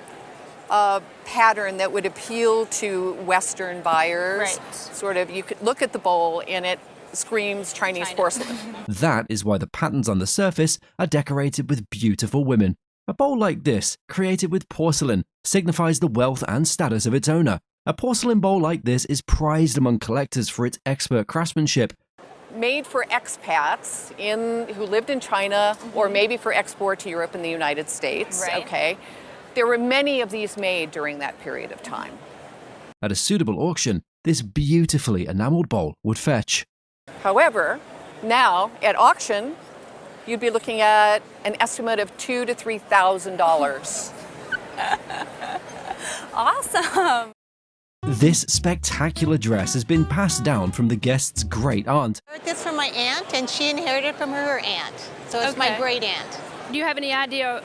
pattern that would appeal to Western buyers. Right. Sort of, you could look at the bowl and it screams Chinese porcelain. That is why the patterns on the surface are decorated with beautiful women. A bowl like this, created with porcelain, signifies the wealth and status of its owner. A porcelain bowl like this is prized among collectors for its expert craftsmanship. Made for expats who lived in China, or maybe for export to Europe and the United States. Right. Okay. There were many of these made during that period of time. At a suitable auction, this beautifully enameled bowl would fetch. However, now at auction, you'd be looking at an estimate of $2,000 to $3,000. Awesome. This spectacular dress has been passed down from the guest's great aunt. I heard this from my aunt, and she inherited from her aunt. So it's my great aunt. Do you have any idea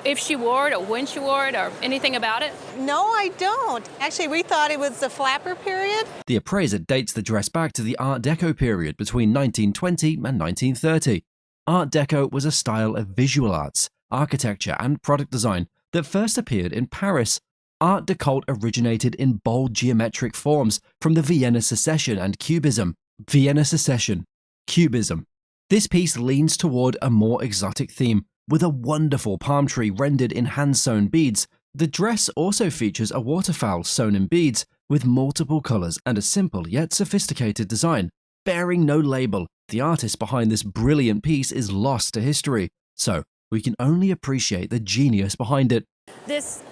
if she wore it or when she wore it or anything about it? No, I don't. Actually, we thought it was the flapper period. The appraiser dates the dress back to the Art Deco period between 1920 and 1930. Art Deco was a style of visual arts, architecture, and product design that first appeared in Paris. Art Deco originated in bold geometric forms from the Vienna Secession and Cubism. Vienna Secession, Cubism. This piece leans toward a more exotic theme, with a wonderful palm tree rendered in hand-sewn beads. The dress also features a waterfowl sewn in beads, with multiple colors and a simple yet sophisticated design. Bearing no label, the artist behind this brilliant piece is lost to history, so we can only appreciate the genius behind it. This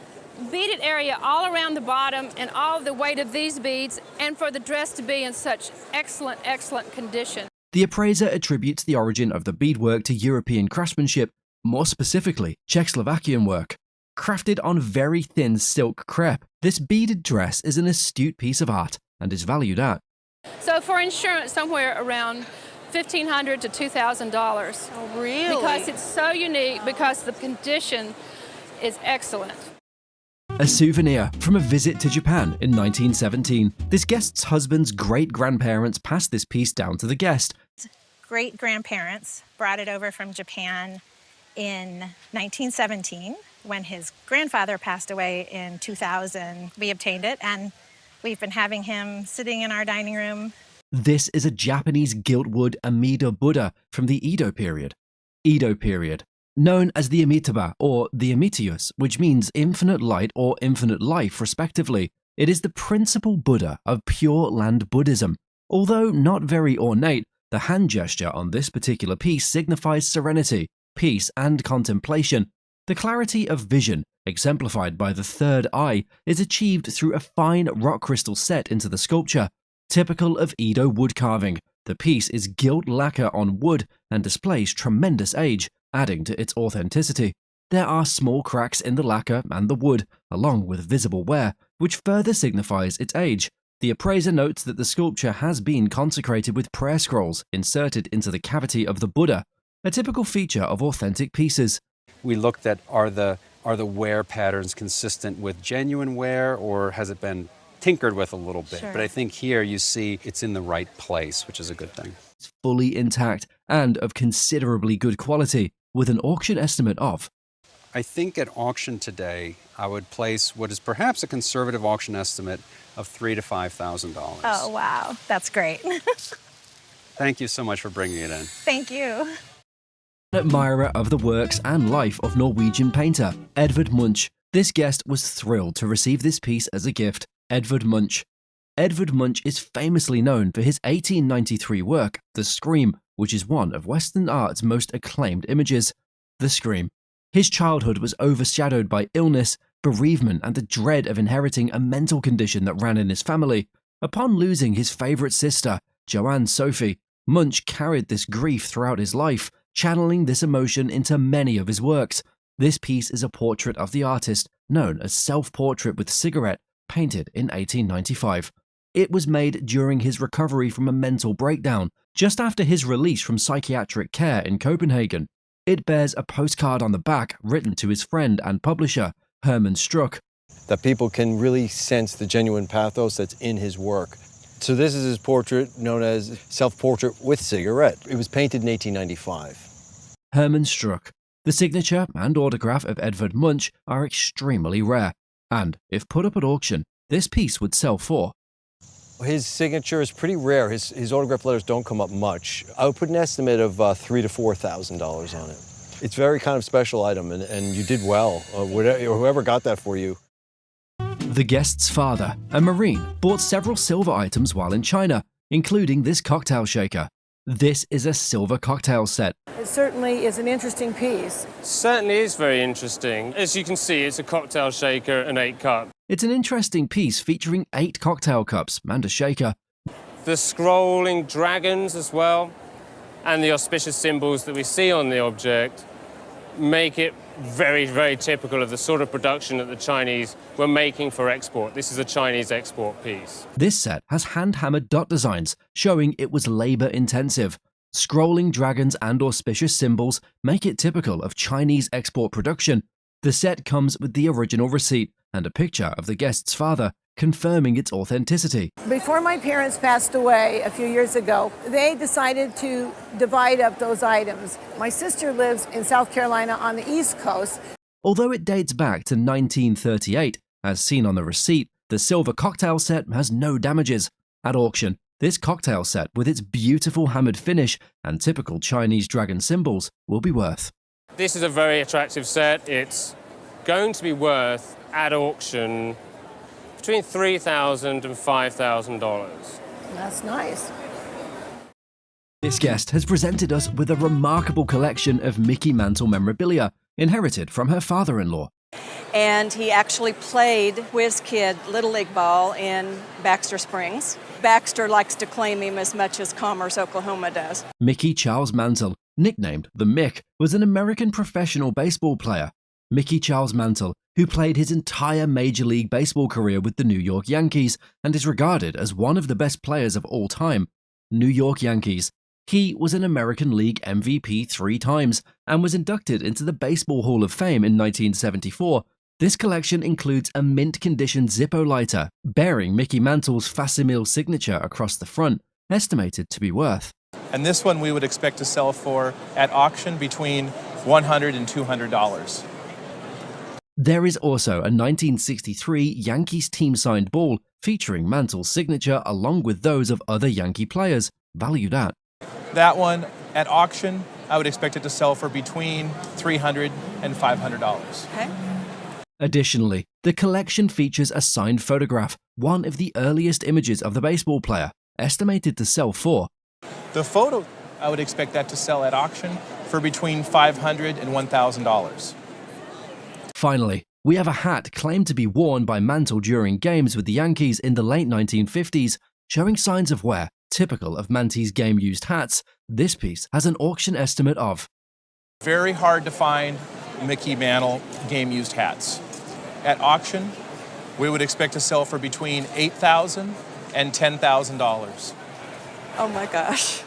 beaded area all around the bottom and all of the weight of these beads, and for the dress to be in such excellent, excellent condition. The appraiser attributes the origin of the beadwork to European craftsmanship, more specifically Czechoslovakian work. Crafted on very thin silk crepe, this beaded dress is an astute piece of art and is valued at. So for insurance, somewhere around $1,500 to $2,000. Oh, really? Because it's so unique, because the condition is excellent. A souvenir from a visit to Japan in 1917. This guest's husband's great-grandparents passed this piece down to the guest. Great-grandparents brought it over from Japan in 1917 when his grandfather passed away in 2000. We obtained it, and we've been having him sitting in our dining room. This is a Japanese giltwood Amida Buddha from the Edo period. Edo period. Known as the Amitabha or the Amitius, which means infinite light or infinite life respectively. It is the principal Buddha of Pure Land Buddhism. Although not very ornate, the hand gesture on this particular piece signifies serenity, peace, and contemplation. The clarity of vision, exemplified by the third eye, is achieved through a fine rock crystal set into the sculpture. Typical of Edo wood carving, the piece is gilt lacquer on wood and displays tremendous age, adding to its authenticity. There are small cracks in the lacquer and the wood, along with visible wear, which further signifies its age. The appraiser notes that the sculpture has been consecrated with prayer scrolls inserted into the cavity of the Buddha, a typical feature of authentic pieces. We looked at are the wear patterns consistent with genuine wear, or has it been tinkered with a little bit? Sure. But I think here you see it's in the right place, which is a good thing. It's fully intact and of considerably good quality, with an auction estimate of. I think at auction today, I would place what is perhaps a conservative auction estimate of $3,000 to $5,000. Oh, wow. That's great. Thank you so much for bringing it in. Thank you. An admirer of the works and life of Norwegian painter Edvard Munch, this guest was thrilled to receive this piece as a gift. Edvard Munch. Edvard Munch is famously known for his 1893 work, The Scream, which is one of Western art's most acclaimed images. The Scream. His childhood was overshadowed by illness, bereavement, and the dread of inheriting a mental condition that ran in his family. Upon losing his favorite sister, Joanne Sophie, Munch carried this grief throughout his life, channeling this emotion into many of his works. This piece is a portrait of the artist, known as Self-Portrait with Cigarette, painted in 1895. It was made during his recovery from a mental breakdown, just after his release from psychiatric care in Copenhagen. It bears a postcard on the back written to his friend and publisher, Herman Struck. That people can really sense the genuine pathos that's in his work. So this is his portrait, known as Self-Portrait with Cigarette. It was painted in 1895. Herman Struck. The signature and autograph of Edvard Munch are extremely rare, and if put up at auction, this piece would sell for. His signature is pretty rare. His autograph letters don't come up much. I would put an estimate of $3,000 to $4,000 on it. It's a very kind of special item, and you did well. Whoever got that for you. The guest's father, a Marine, bought several silver items while in China, including this cocktail shaker. This is a silver cocktail set. It certainly is an interesting piece. Certainly is very interesting. As you can see, it's a cocktail shaker and 8 cup. It's an interesting piece featuring 8 cocktail cups and a shaker. the scrolling dragons as well, and the auspicious symbols that we see on the object make it very, very typical of the sort of production that the Chinese were making for export. This is a Chinese export piece. This set has hand-hammered dot designs, showing it was labor-intensive. Scrolling dragons and auspicious symbols make it typical of Chinese export production. The set comes with the original receipt and a picture of the guest's father, confirming its authenticity. Before my parents passed away a few years ago, they decided to divide up those items. My sister lives in South Carolina on the East Coast. Although it dates back to 1938, as seen on the receipt, the silver cocktail set has no damages. At auction, this cocktail set, with its beautiful hammered finish and typical Chinese dragon symbols, will be worth. This is a very attractive set. It's going to be worth, at auction, between $3,000 and $5,000. That's nice. This guest has presented us with a remarkable collection of Mickey Mantle memorabilia, inherited from her father-in-law. And he actually played Whiz Kid Little League ball in Baxter Springs. Baxter likes to claim him as much as Commerce, Oklahoma does. Mickey Charles Mantle, nicknamed the Mick, was an American professional baseball player. Mickey Charles Mantle, who played his entire Major League Baseball career with the New York Yankees and is regarded as one of the best players of all time. New York Yankees. He was an American League MVP 3 times and was inducted into the Baseball Hall of Fame in 1974. This collection includes a mint-condition Zippo lighter bearing Mickey Mantle's facsimile signature across the front, estimated to be worth. And this one we would expect to sell for, at auction, between $100 and $200. There is also a 1963 Yankees team-signed ball featuring Mantle's signature along with those of other Yankee players, valued at. That one, at auction, I would expect it to sell for between $300 and $500. Okay. Additionally, the collection features a signed photograph, one of the earliest images of the baseball player, estimated to sell for. The photo, I would expect that to sell at auction for between $500 and $1,000. Finally, we have a hat claimed to be worn by Mantle during games with the Yankees in the late 1950s, showing signs of wear, typical of Mante's game-used hats. This piece has an auction estimate of. Very hard to find Mickey Mantle game-used hats. At auction, we would expect to sell for between $8,000 and $10,000. Oh my gosh.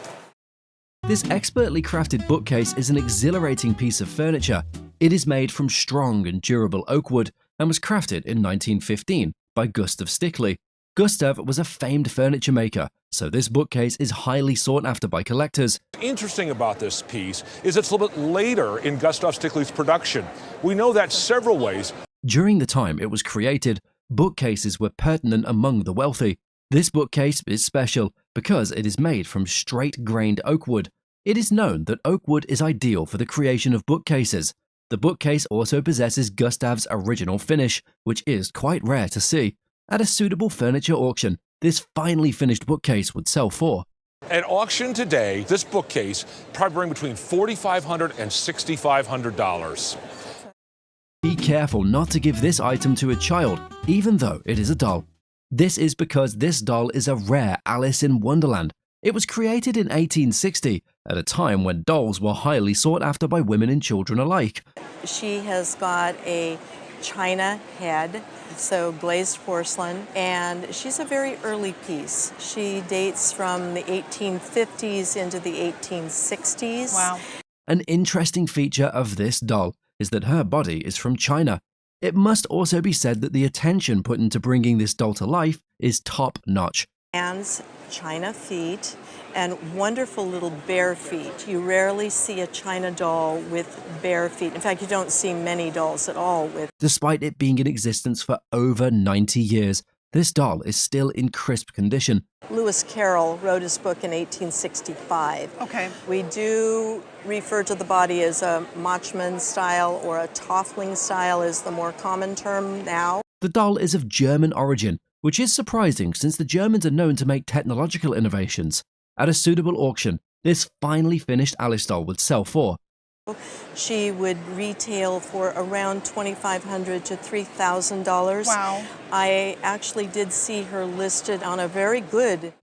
This expertly crafted bookcase is an exhilarating piece of furniture. It is made from strong and durable oak wood and was crafted in 1915 by Gustav Stickley. Gustav was a famed furniture maker, so this bookcase is highly sought after by collectors. Interesting about this piece is it's a little bit later in Gustav Stickley's production. We know that several ways. During the time it was created, bookcases were pertinent among the wealthy. This bookcase is special because it is made from straight-grained oak wood. It is known that oak wood is ideal for the creation of bookcases. The bookcase also possesses Gustav's original finish, which is quite rare to see. At a suitable furniture auction, this finely finished bookcase would sell for. At auction today, this bookcase probably bring between $4,500 and $6,500. Be careful not to give this item to a child, even though it is a doll. This is because this doll is a rare Alice in Wonderland. It was created in 1860, at a time when dolls were highly sought after by women and children alike. She has got a china head, so glazed porcelain, and she's a very early piece. She dates from the 1850s into the 1860s. Wow. An interesting feature of this doll is that her body is from China. It must also be said that the attention put into bringing this doll to life is top-notch. Hands, china feet, and wonderful little bare feet. You rarely see a china doll with bare feet. In fact, you don't see many dolls at all with. Despite it being in existence for over 90 years, this doll is still in crisp condition. Lewis Carroll wrote his book in 1865. Okay. We do refer to the body as a Machman style, or a Toffling style is the more common term now. The doll is of German origin, which is surprising since the Germans are known to make technological innovations. At a suitable auction, this finely finished Alice doll would sell for. She would retail for around $2,500 to $3,000. Wow. I actually did see her listed on a very good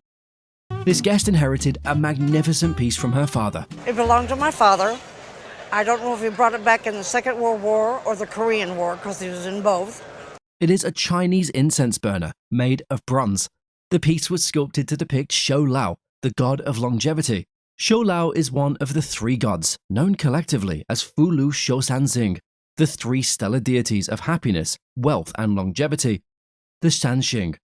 This guest inherited a magnificent piece from her father. It belonged to my father. I don't know if he brought it back in the Second World War or the Korean War, because he was in both. It is a Chinese incense burner made of bronze. The piece was sculpted to depict Shou Lao, the god of longevity. Shou Lao is one of the three gods, known collectively as Fu Lu Shou San Xing, the three stellar deities of happiness, wealth, and longevity. The Sanxing.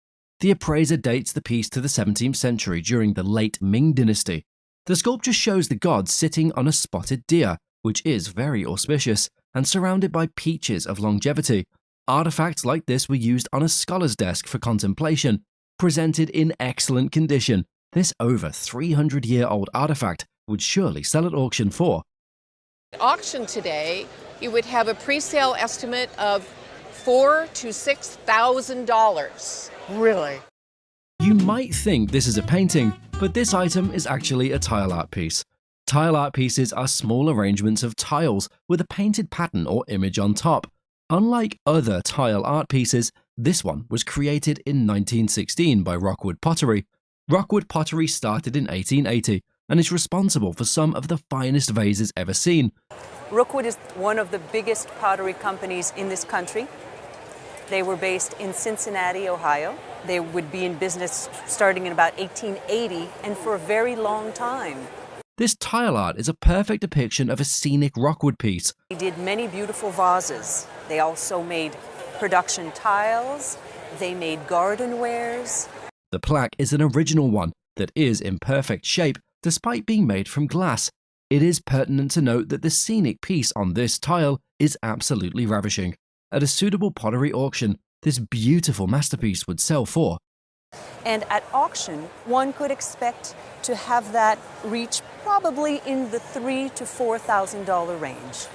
The appraiser dates the piece to the 17th century during the late Ming Dynasty. The sculpture shows the god sitting on a spotted deer, which is very auspicious, and surrounded by peaches of longevity. Artifacts like this were used on a scholar's desk for contemplation. Presented in excellent condition, this over 300-year-old artifact would surely sell at auction for. At auction today, you would have a pre-sale estimate of $4,000 to $6,000. Really? You might think this is a painting, but this item is actually a tile art piece. Tile art pieces are small arrangements of tiles with a painted pattern or image on top. Unlike other tile art pieces, this one was created in 1916 by Rockwood Pottery. Rockwood Pottery started in 1880 and is responsible for some of the finest vases ever seen. Rookwood is one of the biggest pottery companies in this country. They were based in Cincinnati, Ohio. They would be in business starting in about 1880 and for a very long time. This tile art is a perfect depiction of a scenic Rockwood piece. They did many beautiful vases. They also made production tiles. They made garden wares. The plaque is an original one that is in perfect shape despite being made from glass. It is pertinent to note that the scenic piece on this tile is absolutely ravishing. At a suitable pottery auction, this beautiful masterpiece would sell for. And at auction, one could expect to have that reach probably in the $3,000 to $4,000 range.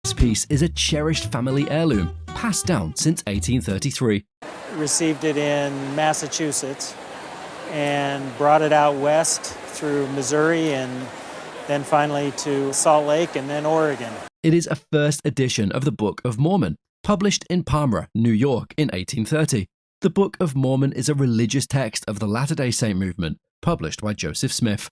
This piece is a cherished family heirloom, passed down since 1833. Received it in Massachusetts and brought it out west through Missouri and then finally to Salt Lake and then Oregon. It is a first edition of the Book of Mormon, published in Palmyra, New York in 1830. The Book of Mormon is a religious text of the Latter-day Saint movement, published by Joseph Smith.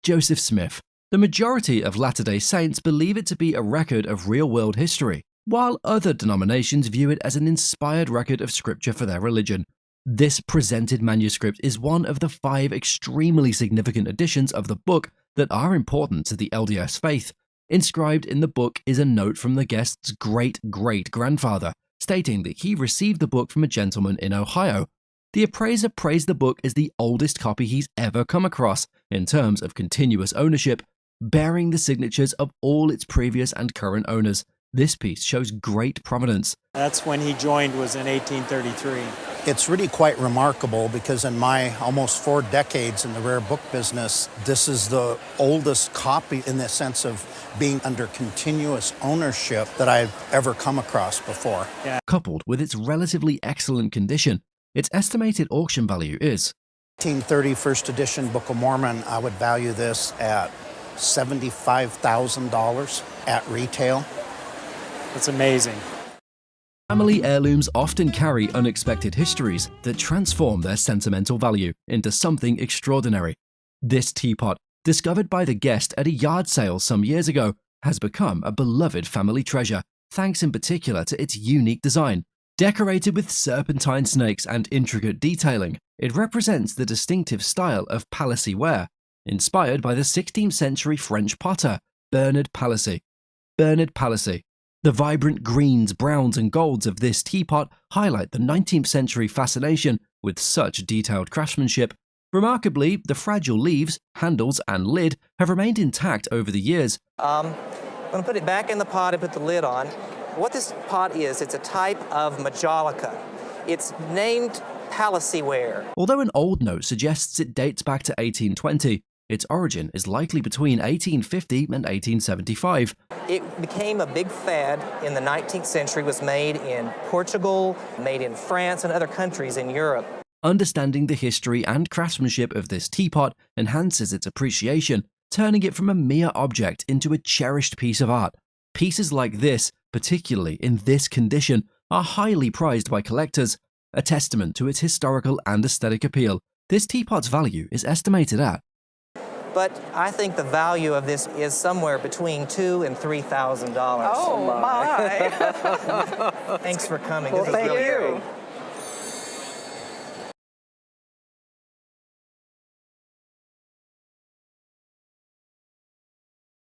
Joseph Smith. The majority of Latter-day Saints believe it to be a record of real-world history, while other denominations view it as an inspired record of scripture for their religion. This presented manuscript is one of the 5 extremely significant editions of the book that are important to the LDS faith. Inscribed in the book is a note from the guest's great-great-grandfather, stating that he received the book from a gentleman in Ohio. The appraiser praised the book as the oldest copy he's ever come across in terms of continuous ownership, bearing the signatures of all its previous and current owners. This piece shows great prominence. That's when he joined, was in 1833. It's really quite remarkable because in my almost 4 decades in the rare book business, this is the oldest copy in the sense of being under continuous ownership that I've ever come across before. Yeah. Coupled with its relatively excellent condition, its estimated auction value is 1830 first edition Book of Mormon. I would value this at $75,000 at retail. That's amazing. Family heirlooms often carry unexpected histories that transform their sentimental value into something extraordinary. This teapot, discovered by the guest at a yard sale some years ago, has become a beloved family treasure, thanks in particular to its unique design. Decorated with serpentine snakes and intricate detailing, it represents the distinctive style of Palissy-ware, inspired by the 16th century French potter, Bernard Palissy. Bernard Palissy. The vibrant greens, browns, and golds of this teapot highlight the 19th century fascination with such detailed craftsmanship. Remarkably, the fragile leaves, handles, and lid have remained intact over the years. I'm going to put it back in the pot and put the lid on. What this pot is, it's a type of majolica. It's named Palissy-ware. Although an old note suggests it dates back to 1820, its origin is likely between 1850 and 1875. It became a big fad in the 19th century, was made in Portugal, made in France, and other countries in Europe. Understanding the history and craftsmanship of this teapot enhances its appreciation, turning it from a mere object into a cherished piece of art. Pieces like this, particularly in this condition, are highly prized by collectors, a testament to its historical and aesthetic appeal. This teapot's value is estimated at. But I think the value of this is somewhere between $2,000 and $3,000. Oh, my. Thanks for coming. Well, This is thank really you. great.